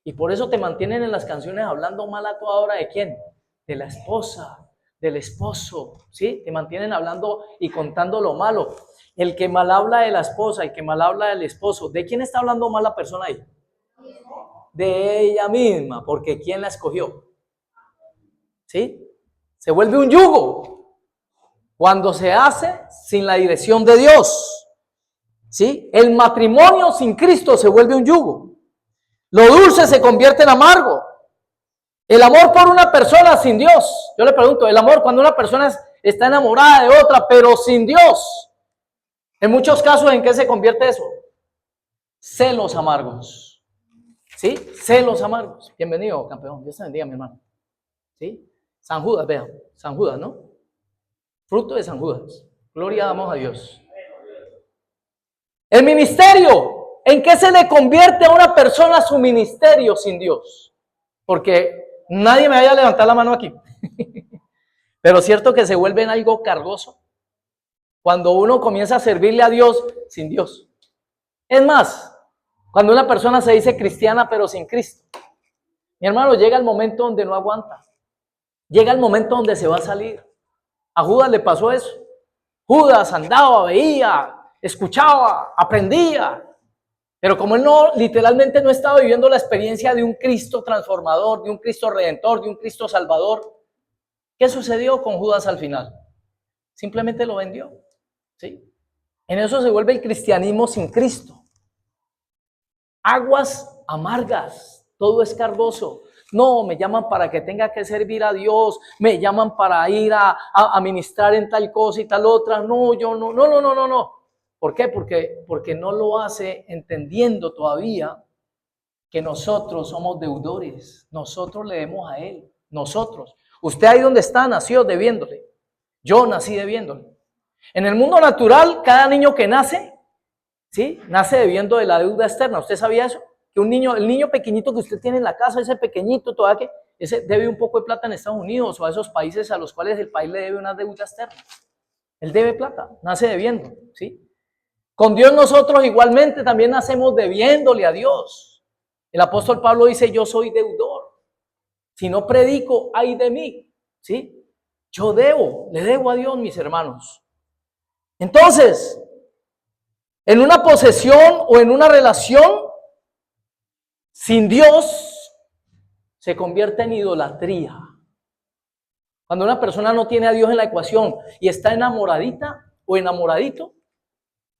Y por eso te mantienen en las canciones hablando mal a toda hora de quién? De la esposa, del esposo, ¿sí? Te mantienen hablando y contando lo malo. El que mal habla de la esposa, el que mal habla del esposo, ¿de quién está hablando mal la persona ahí? De ella misma, porque ¿quién la escogió? ¿Sí? Se vuelve un yugo cuando se hace sin la dirección de Dios, ¿sí? El matrimonio sin Cristo se vuelve un yugo. Lo dulce se convierte en amargo. El amor por una persona sin Dios. Yo le pregunto, el amor cuando una persona está enamorada de otra, pero sin Dios. En muchos casos, ¿en qué se convierte eso? Celos amargos. ¿Sí? Celos amargos. Bienvenido, campeón. Dios te bendiga, mi hermano. ¿Sí? San Judas, vean. San Judas, ¿no? Fruto de San Judas. Gloria damos a Dios. El ministerio. ¿En qué se le convierte a una persona su ministerio sin Dios? Porque nadie me vaya a levantar la mano aquí. Pero es cierto que se vuelve en algo cargoso cuando uno comienza a servirle a Dios sin Dios. Es más, cuando una persona se dice cristiana pero sin Cristo. Mi hermano, llega el momento donde no aguanta. Llega el momento donde se va a salir. A Judas le pasó eso. Judas andaba, veía, escuchaba, aprendía. Pero como él literalmente no estaba viviendo la experiencia de un Cristo transformador, de un Cristo redentor, de un Cristo salvador, ¿qué sucedió con Judas al final? Simplemente lo vendió. ¿Sí? En eso se vuelve el cristianismo sin Cristo. Aguas amargas, todo es cargoso. No, me llaman para que tenga que servir a Dios, me llaman para ir a ministrar en tal cosa y tal otra. No, yo no. ¿Por qué? Porque no lo hace entendiendo todavía que nosotros somos deudores. Nosotros le debemos a Él. Nosotros. Usted ahí donde está nació debiéndole. Yo nací debiéndole. En el mundo natural, cada niño que nace, ¿sí? Nace debiendo de la deuda externa. ¿Usted sabía eso? Que el niño pequeñito que usted tiene en la casa, ese pequeñito todavía ese debe un poco de plata en Estados Unidos o a esos países a los cuales el país le debe una deuda externa. Él debe plata, nace debiendo, ¿sí? Con Dios nosotros igualmente también nacemos debiéndole a Dios. El apóstol Pablo dice, yo soy deudor. Si no predico, ay de mí, ¿sí? Yo le debo a Dios, mis hermanos. Entonces, en una posesión o en una relación sin Dios, se convierte en idolatría. Cuando una persona no tiene a Dios en la ecuación y está enamoradita o enamoradito,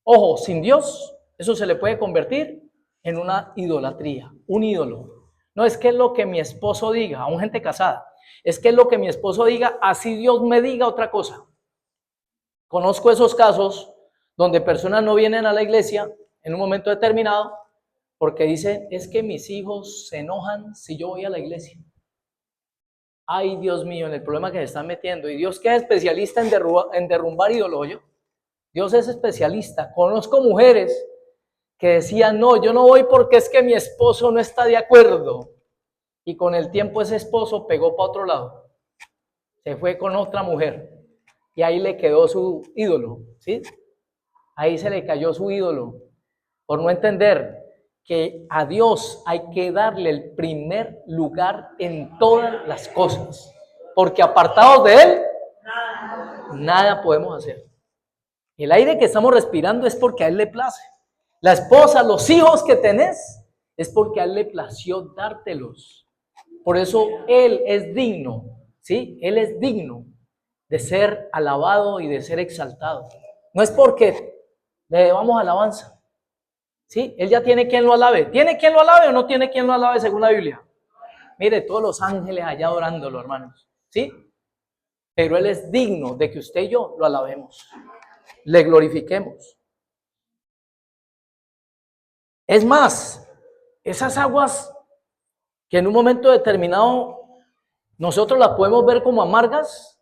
ojo, sin Dios, eso se le puede convertir en una idolatría, un ídolo. No es que es lo que mi esposo diga, aún gente casada, es que es lo que mi esposo diga, así Dios me diga otra cosa. Conozco esos casos donde personas no vienen a la iglesia en un momento determinado porque dicen, es que mis hijos se enojan si yo voy a la iglesia. Ay, Dios mío, en el problema que se están metiendo. Y Dios, que es especialista en derrumbar ídolos. Dios es especialista. Conozco mujeres que decían, no, yo no voy porque es que mi esposo no está de acuerdo. Y con el tiempo ese esposo pegó para otro lado. Se fue con otra mujer. Y ahí le quedó su ídolo, ¿sí? Ahí se le cayó su ídolo. Por no entender que a Dios hay que darle el primer lugar en todas las cosas. Porque apartados de Él, nada podemos hacer. El aire que estamos respirando es porque a Él le place. La esposa, los hijos que tenés, es porque a Él le plació dártelos. Por eso Él es digno, ¿sí? Él es digno de ser alabado y de ser exaltado. No es porque le debamos alabanza. ¿Sí? Él ya tiene quien lo alabe. ¿Tiene quien lo alabe o no tiene quien lo alabe según la Biblia? Mire, todos los ángeles allá adorándolo, hermanos. ¿Sí? Pero Él es digno de que usted y yo lo alabemos. Le glorifiquemos. Es más, esas aguas que en un momento determinado nosotros las podemos ver como amargas,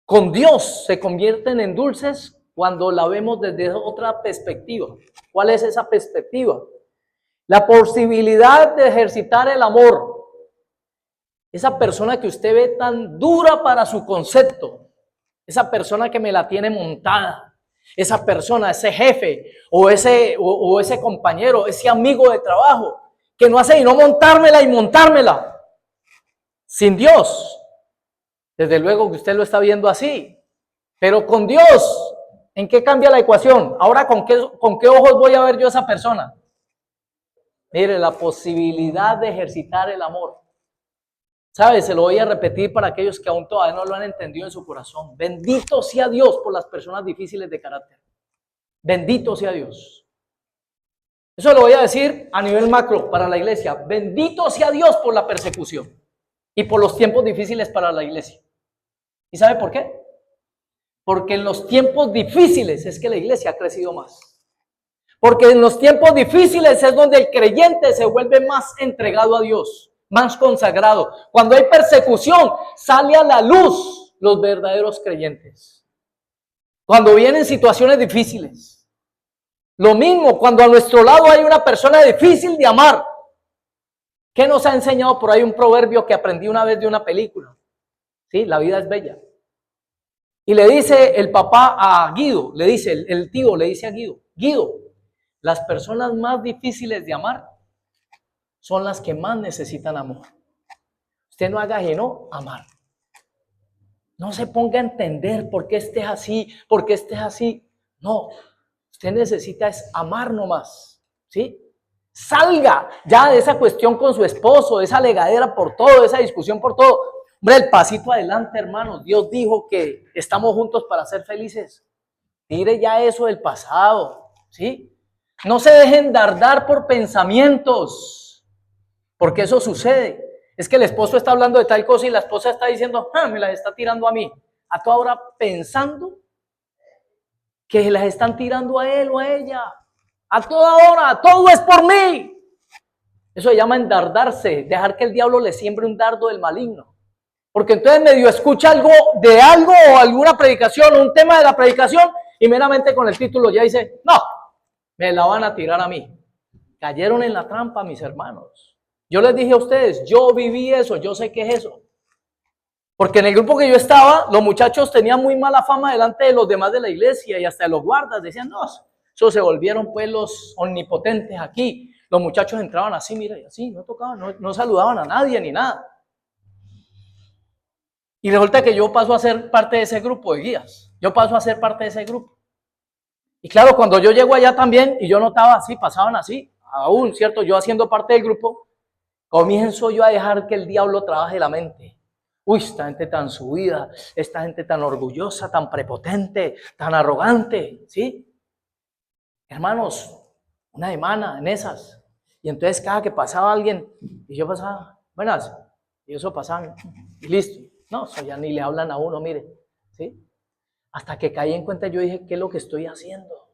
con Dios se convierten en dulces cuando la vemos desde otra perspectiva. ¿Cuál es esa perspectiva? La posibilidad de ejercitar el amor. Esa persona que usted ve tan dura para su concepto, esa persona que me la tiene montada, esa persona, ese jefe o ese compañero, ese amigo de trabajo, que no hace sino montármela y montármela. Sin Dios, desde luego que usted lo está viendo así, pero con Dios, ¿en qué cambia la ecuación? Ahora, ¿con qué ojos voy a ver yo a esa persona? Mire, la posibilidad de ejercitar el amor. ¿Sabe? Se lo voy a repetir para aquellos que aún todavía no lo han entendido en su corazón. Bendito sea Dios por las personas difíciles de carácter. Bendito sea Dios. Eso lo voy a decir a nivel macro para la iglesia. Bendito sea Dios por la persecución y por los tiempos difíciles para la iglesia. ¿Y sabe por qué? Porque en los tiempos difíciles es que la iglesia ha crecido más. Porque en los tiempos difíciles es donde el creyente se vuelve más entregado a Dios, más consagrado. Cuando hay persecución, sale a la luz los verdaderos creyentes. Cuando vienen situaciones difíciles. Lo mismo cuando a nuestro lado hay una persona difícil de amar. ¿Qué nos ha enseñado por ahí un proverbio que aprendí una vez de una película? Sí, la vida es bella. Y le dice el papá a Guido, le dice el tío, le dice a Guido, Guido, las personas más difíciles de amar son las que más necesitan amor. Usted no haga sino amar. No se ponga a entender por qué este es así, por qué este es así. No, usted necesita es amar nomás, ¿sí? Salga ya de esa cuestión con su esposo, de esa legadera por todo, esa discusión por todo. Hombre, el pasito adelante, hermanos. Dios dijo que estamos juntos para ser felices. Tire ya eso del pasado, ¿sí? No se dejen dar por pensamientos, porque eso sucede. Es que el esposo está hablando de tal cosa y la esposa está diciendo, me las está tirando a mí. A toda hora pensando que las están tirando a él o a ella. A toda hora, todo es por mí. Eso se llama endardarse, dejar que el diablo le siembre un dardo del maligno. Porque entonces medio escucha algo o alguna predicación o un tema de la predicación y meramente con el título ya dice, no, me la van a tirar a mí. Cayeron en la trampa, mis hermanos. Yo les dije a ustedes, yo viví eso, yo sé qué es eso. Porque en el grupo que yo estaba, los muchachos tenían muy mala fama delante de los demás de la iglesia y hasta de los guardas. Decían, no, eso se volvieron pues los omnipotentes aquí. Los muchachos entraban así, mira, y así, no tocaban, no saludaban a nadie ni nada. Y resulta que yo paso a ser parte de ese grupo de guías. Yo paso a ser parte de ese grupo. Y claro, cuando yo llego allá también, y yo notaba así, pasaban así, aún, ¿cierto? Yo haciendo parte del grupo, comienzo yo a dejar que el diablo trabaje la mente. Uy, esta gente tan subida, esta gente tan orgullosa, tan prepotente, tan arrogante, ¿sí? Hermanos, una semana en esas. Y entonces cada que pasaba alguien, y yo pasaba, buenas, y eso pasaba, y listo. No, eso ya ni le hablan a uno, mire, ¿sí? Hasta que caí en cuenta, yo dije, ¿qué es lo que estoy haciendo?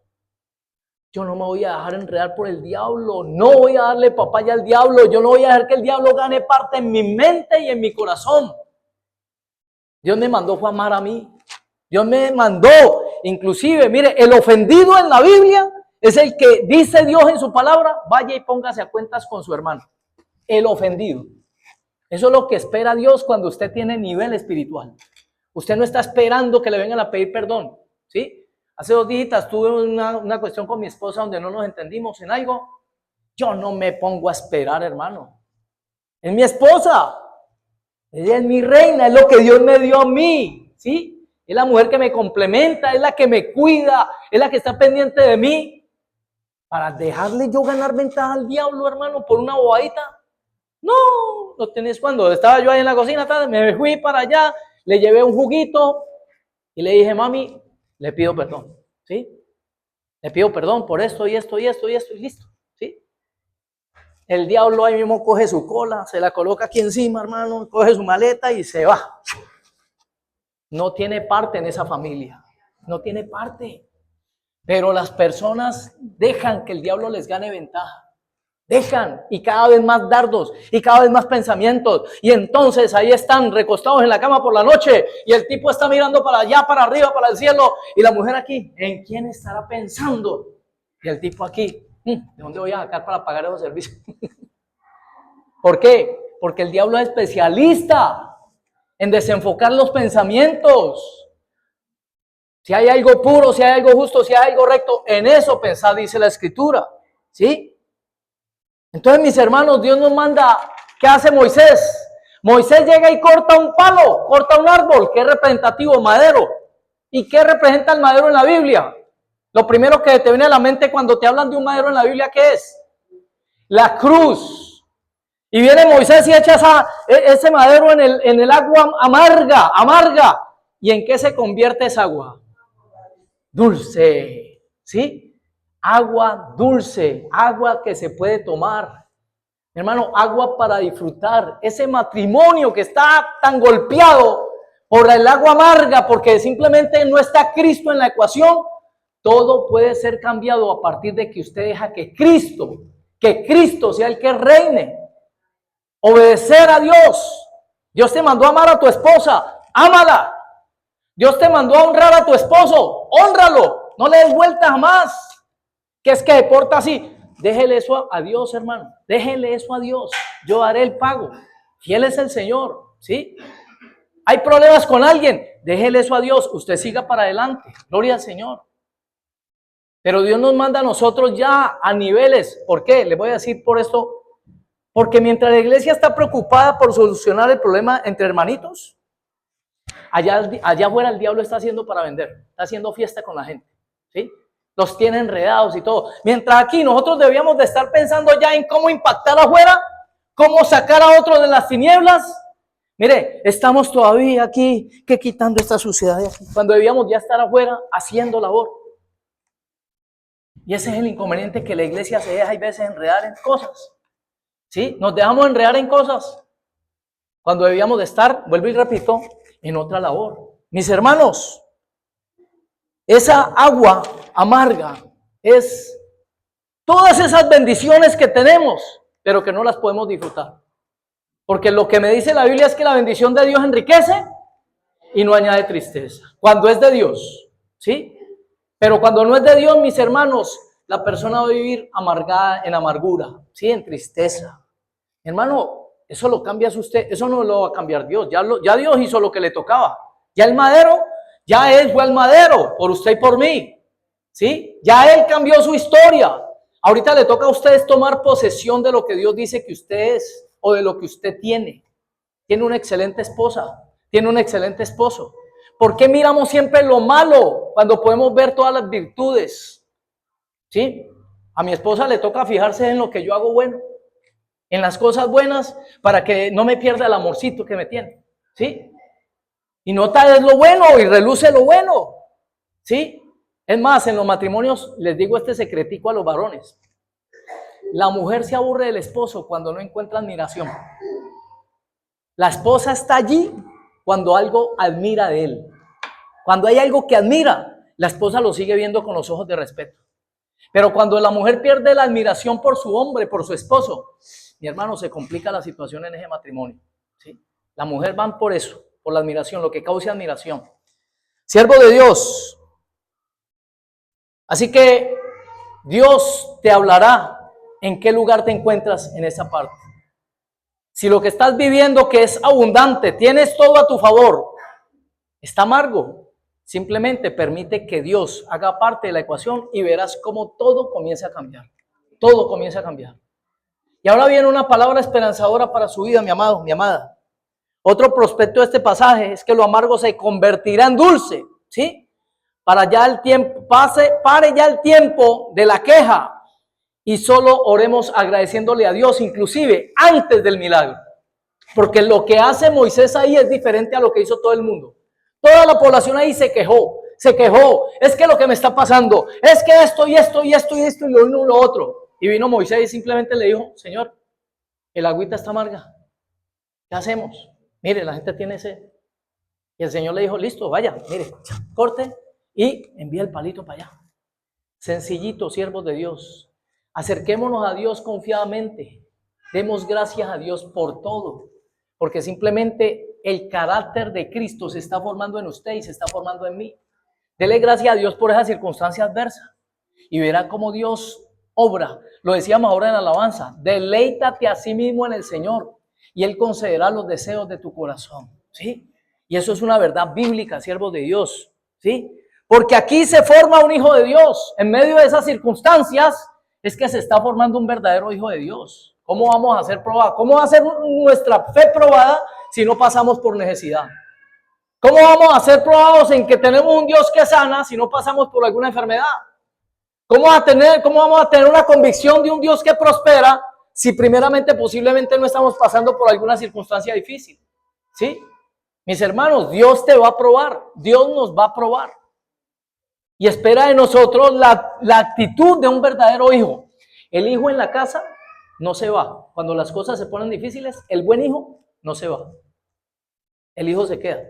Yo no me voy a dejar enredar por el diablo, no voy a darle papaya al diablo, yo no voy a dejar que el diablo gane parte en mi mente y en mi corazón. Dios me mandó fue a amar a mí. Dios me mandó, inclusive, mire, el ofendido en la Biblia es el que dice Dios en su palabra, vaya y póngase a cuentas con su hermano. El ofendido. Eso es lo que espera Dios cuando usted tiene nivel espiritual. Usted no está esperando que le vengan a pedir perdón, ¿sí? Hace 2 días tuve una cuestión con mi esposa donde no nos entendimos en algo. Yo no me pongo a esperar, hermano. Es mi esposa. Ella es mi reina, es lo que Dios me dio a mí, ¿sí? Es la mujer que me complementa, es la que me cuida, es la que está pendiente de mí. Para dejarle yo ganar ventaja al diablo, hermano, por una bobadita. No tenés cuando estaba yo ahí en la cocina, me fui para allá, le llevé un juguito y le dije, mami, le pido perdón, ¿sí? Le pido perdón por esto y esto y esto y esto y listo, ¿sí? El diablo ahí mismo coge su cola, se la coloca aquí encima, hermano, coge su maleta y se va. No tiene parte en esa familia, no tiene parte. Pero las personas dejan que el diablo les gane ventaja. Dejan, y cada vez más dardos, y cada vez más pensamientos, y entonces ahí están recostados en la cama por la noche, y el tipo está mirando para allá, para arriba, para el cielo, y la mujer aquí, ¿en quién estará pensando? Y el tipo aquí, ¿de dónde voy a sacar para pagar esos servicios? ¿Por qué? Porque el diablo es especialista en desenfocar los pensamientos. Si hay algo puro, si hay algo justo, si hay algo recto, en eso pensad, dice la Escritura, ¿sí? Entonces, mis hermanos, Dios nos manda, ¿qué hace Moisés? Moisés llega y corta un palo, corta un árbol, que es representativo, madero. ¿Y qué representa el madero en la Biblia? Lo primero que te viene a la mente cuando te hablan de un madero en la Biblia, ¿qué es? La cruz. Y viene Moisés y echa ese madero en el agua amarga. ¿Y en qué se convierte esa agua? Dulce, ¿sí? Agua dulce, agua que se puede tomar. Hermano, agua para disfrutar. Ese matrimonio que está tan golpeado por el agua amarga, porque simplemente no está Cristo en la ecuación, todo puede ser cambiado a partir de que usted deja que Cristo sea el que reine. Obedecer a Dios. Dios te mandó a amar a tu esposa, ámala. Dios te mandó a honrar a tu esposo, hónralo. No le des vuelta jamás. Que es que se porta así. Déjele eso a Dios, hermano. Déjele eso a Dios. Yo haré el pago. Fiel es el Señor, ¿sí? Hay problemas con alguien, déjele eso a Dios. Usted siga para adelante. Gloria al Señor. Pero Dios nos manda a nosotros ya a niveles. ¿Por qué? Les voy a decir por esto. Porque mientras la iglesia está preocupada por solucionar el problema entre hermanitos, allá afuera el diablo está haciendo para vender, está haciendo fiesta con la gente, ¿sí? Los tiene enredados y todo. Mientras aquí nosotros debíamos de estar pensando ya en cómo impactar afuera, cómo sacar a otros de las tinieblas. Mire, estamos todavía aquí que quitando esta suciedad de aquí, cuando debíamos ya estar afuera haciendo labor. Y ese es el inconveniente, que la iglesia se deja a veces enredar en cosas. ¿Sí? Nos dejamos enredar en cosas cuando debíamos de estar, vuelvo y repito, en otra labor. Mis hermanos, esa agua amarga es todas esas bendiciones que tenemos, pero que no las podemos disfrutar. Porque lo que me dice la Biblia es que la bendición de Dios enriquece y no añade tristeza. Cuando es de Dios, ¿sí? Pero cuando no es de Dios, mis hermanos, la persona va a vivir amargada, en amargura, ¿sí? En tristeza. Hermano, eso lo cambias usted, eso no lo va a cambiar Dios. Ya Dios hizo lo que le tocaba. Ya el madero, ya Él fue el madero, por usted y por mí, ¿sí? Ya Él cambió su historia. Ahorita le toca a ustedes tomar posesión de lo que Dios dice que usted es o de lo que usted tiene. Tiene una excelente esposa, tiene un excelente esposo. ¿Por qué miramos siempre lo malo cuando podemos ver todas las virtudes? ¿Sí? A mi esposa le toca fijarse en lo que yo hago bueno, en las cosas buenas, para que no me pierda el amorcito que me tiene, ¿sí? Y nota es lo bueno y reluce lo bueno, ¿sí? Es más, en los matrimonios les digo este secretico a los varones. La mujer se aburre del esposo cuando no encuentra admiración. La esposa está allí cuando algo admira de él. Cuando hay algo que admira, la esposa lo sigue viendo con los ojos de respeto. Pero cuando la mujer pierde la admiración por su hombre, por su esposo, mi hermano, se complica la situación en ese matrimonio, ¿sí? La mujer van por eso, por la admiración, lo que cause admiración. Siervo de Dios. Así que Dios te hablará en qué lugar te encuentras en esa parte. Si lo que estás viviendo, que es abundante, tienes todo a tu favor, está amargo, simplemente permite que Dios haga parte de la ecuación y verás cómo todo comienza a cambiar. Todo comienza a cambiar. Y ahora viene una palabra esperanzadora para su vida, mi amado, mi amada. Otro prospecto de este pasaje es que lo amargo se convertirá en dulce, ¿sí? Para ya el tiempo, pare ya el tiempo de la queja y solo oremos agradeciéndole a Dios, inclusive antes del milagro. Porque lo que hace Moisés ahí es diferente a lo que hizo todo el mundo. Toda la población ahí se quejó, es que lo que me está pasando, es que esto y esto y esto y esto y lo uno y lo otro. Y vino Moisés y simplemente le dijo, Señor, el agüita está amarga, ¿qué hacemos? Mire, la gente tiene sed. Y el Señor le dijo, listo, vaya, mire, corte y envía el palito para allá. Sencillito, siervos de Dios. Acerquémonos a Dios confiadamente. Demos gracias a Dios por todo. Porque simplemente el carácter de Cristo se está formando en usted y se está formando en mí. Dele gracias a Dios por esa circunstancia adversa. Y verá cómo Dios obra. Lo decíamos ahora en la alabanza. Deleítate a sí mismo en el Señor y Él concederá los deseos de tu corazón. ¿Sí? Y eso es una verdad bíblica, siervos de Dios. ¿Sí? Porque aquí se forma un hijo de Dios. En medio de esas circunstancias es que se está formando un verdadero hijo de Dios. ¿Cómo vamos a ser probados? ¿Cómo va a ser nuestra fe probada si no pasamos por necesidad? ¿Cómo vamos a ser probados en que tenemos un Dios que sana si no pasamos por alguna enfermedad? ¿Cómo vamos a tener una convicción de un Dios que prospera si primeramente posiblemente no estamos pasando por alguna circunstancia difícil? ¿Sí? Mis hermanos, Dios te va a probar, Dios nos va a probar. Y espera de nosotros la actitud de un verdadero hijo. El hijo en la casa no se va. Cuando las cosas se ponen difíciles, el buen hijo no se va. El hijo se queda.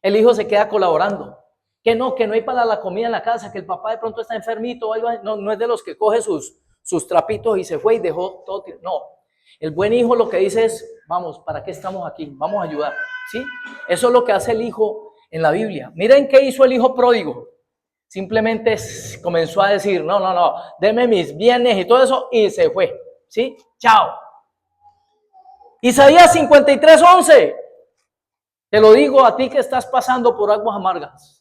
El hijo se queda colaborando. Que no hay para la comida en la casa, que el papá de pronto está enfermito o algo. No es de los que coge sus trapitos y se fue y dejó todo. No, el buen hijo lo que dice es, vamos, ¿para qué estamos aquí? Vamos a ayudar, ¿sí? Eso es lo que hace el hijo en la Biblia. Miren qué hizo el hijo pródigo. Simplemente comenzó a decir, no, deme mis bienes y todo eso, y se fue, ¿sí? Chao. Isaías 53:11. Te lo digo a ti que estás pasando por aguas amargas.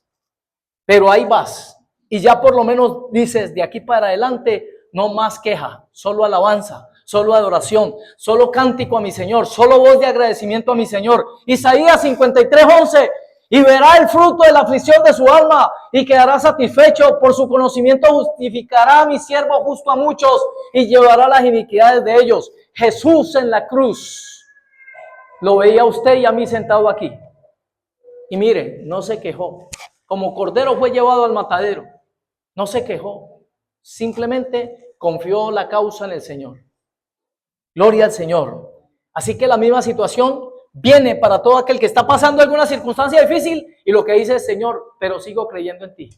Pero ahí vas, y ya por lo menos dices, de aquí para adelante, no más queja, solo alabanza, solo adoración, solo cántico a mi Señor, solo voz de agradecimiento a mi Señor. Isaías 53:11, y verá el fruto de la aflicción de su alma, y quedará satisfecho, por su conocimiento justificará a mi siervo justo a muchos, y llevará las iniquidades de ellos. Jesús en la cruz, lo veía a usted y a mí sentado aquí, y mire, no se quejó. Como cordero fue llevado al matadero. No se quejó. Simplemente confió la causa en el Señor. Gloria al Señor. Así que la misma situación viene para todo aquel que está pasando alguna circunstancia difícil y lo que dice es, Señor, pero sigo creyendo en ti.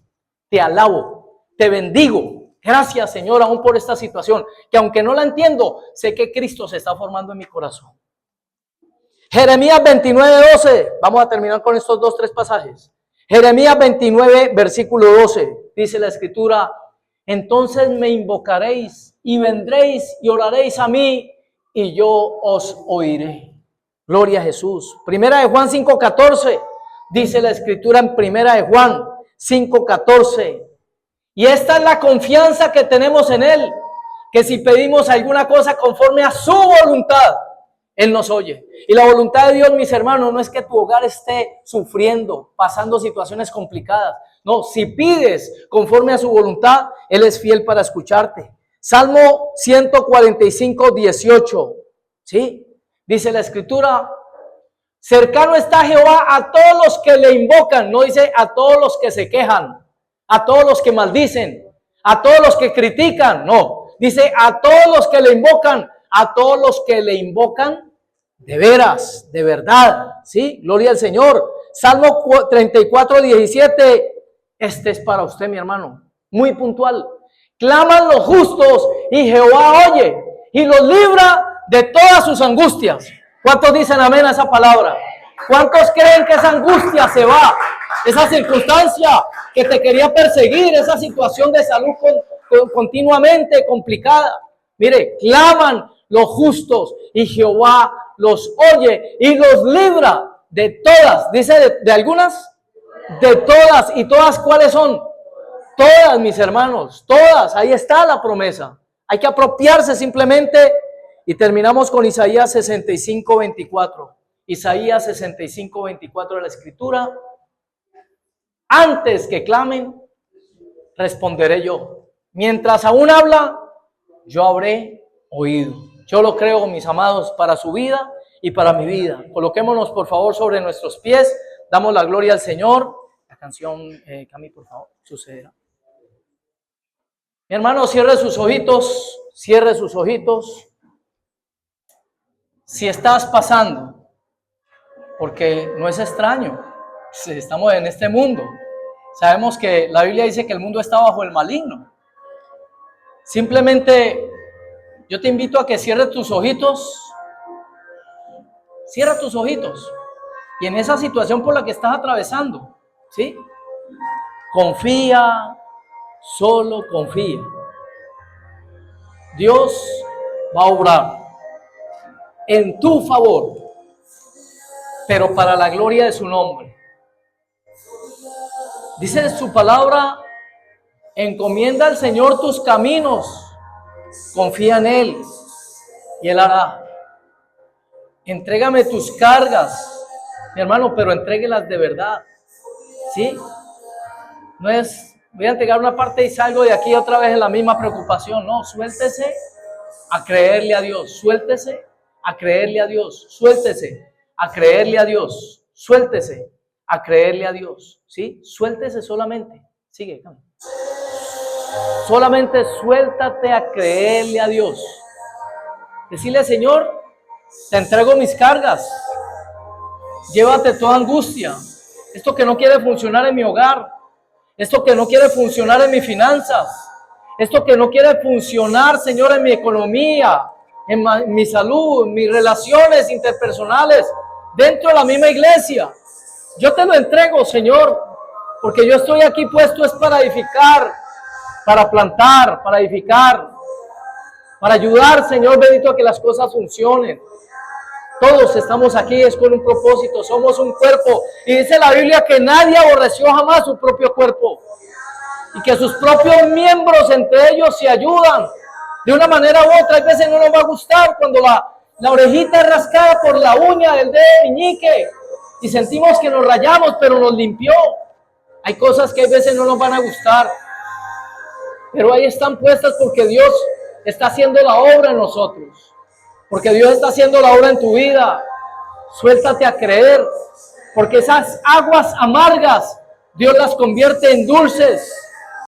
Te alabo, te bendigo. Gracias, Señor, aún por esta situación, que aunque no la entiendo, sé que Cristo se está formando en mi corazón. Jeremías 29:12. Vamos a terminar con estos 3 pasajes. Jeremías 29, versículo 12, dice la escritura, entonces me invocaréis y vendréis y oraréis a mí y yo os oiré. Gloria a Jesús. Primera de Juan 5:14, dice la escritura en Primera de Juan 5:14, y esta es la confianza que tenemos en Él, que si pedimos alguna cosa conforme a su voluntad, Él nos oye. Y la voluntad de Dios, mis hermanos, no es que tu hogar esté sufriendo, pasando situaciones complicadas. No, si pides conforme a su voluntad, Él es fiel para escucharte. Salmo 145:18. ¿Sí? Dice la escritura, cercano está Jehová a todos los que le invocan. No dice a todos los que se quejan, a todos los que maldicen, a todos los que critican. No, dice a todos los que le invocan, a todos los que le invocan de veras, de verdad, ¿sí? Gloria al Señor. Salmo 34:17, este es para usted, mi hermano, muy puntual. Claman los justos y Jehová oye y los libra de todas sus angustias. ¿Cuántos dicen amén a esa palabra? ¿Cuántos creen que esa angustia se va? Esa circunstancia que te quería perseguir, esa situación de salud continuamente complicada. Mire, claman los justos y Jehová los oye y los libra de todas. Dice de algunas, de todas. ¿Y todas cuáles son? Todas, mis hermanos, todas. Ahí está la promesa. Hay que apropiarse simplemente. Y terminamos con Isaías 65:24. Isaías 65:24 de la escritura. Antes que clamen, responderé yo. Mientras aún habla, yo habré oído. Yo lo creo, mis amados, para su vida y para mi vida. Coloquémonos, por favor, sobre nuestros pies. Damos la gloria al Señor. La canción, Cami, por favor, sucederá. Mi hermano, cierre sus ojitos. Cierre sus ojitos. Si estás pasando, porque no es extraño, estamos en este mundo. Sabemos que la Biblia dice que el mundo está bajo el maligno. Simplemente yo te invito a que cierres tus ojitos. Cierra tus ojitos. Y en esa situación por la que estás atravesando, ¿sí? Confía, solo confía. Dios va a obrar en tu favor, pero para la gloria de su nombre. Dice su palabra, encomienda al Señor tus caminos, confía en Él y Él hará. Entrégame tus cargas, mi hermano, pero entréguelas de verdad, ¿sí? No es, voy a entregar una parte y salgo de aquí otra vez en la misma preocupación. No, suéltese a creerle a Dios, suéltese a creerle a Dios, suéltese a creerle a Dios, suéltese a creerle a Dios, ¿sí? Suéltese solamente, sigue, cambia. Solamente suéltate a creerle a Dios. Decirle, Señor, te entrego mis cargas. Llévate toda angustia. esto que no quiere funcionar en mi hogar, esto que no quiere funcionar en mis finanzas, esto que no quiere funcionar, Señor, en mi economía, en mi salud, en mis relaciones interpersonales, dentro de la misma iglesia. Yo te lo entrego, Señor, porque yo estoy aquí puesto es para edificar, para plantar, para edificar, para ayudar, Señor bendito, a que las cosas funcionen. Todos estamos aquí es con un propósito, somos un cuerpo. Y dice la Biblia que nadie aborreció jamás su propio cuerpo. Y que sus propios miembros entre ellos se ayudan de una manera u otra. Hay veces no nos va a gustar cuando la orejita es rascada por la uña del dedo meñique y sentimos que nos rayamos, pero nos limpió. Hay cosas que hay veces no nos van a gustar, pero ahí están puestas porque Dios está haciendo la obra en nosotros, porque Dios está haciendo la obra en tu vida. Suéltate a creer, porque esas aguas amargas Dios las convierte en dulces.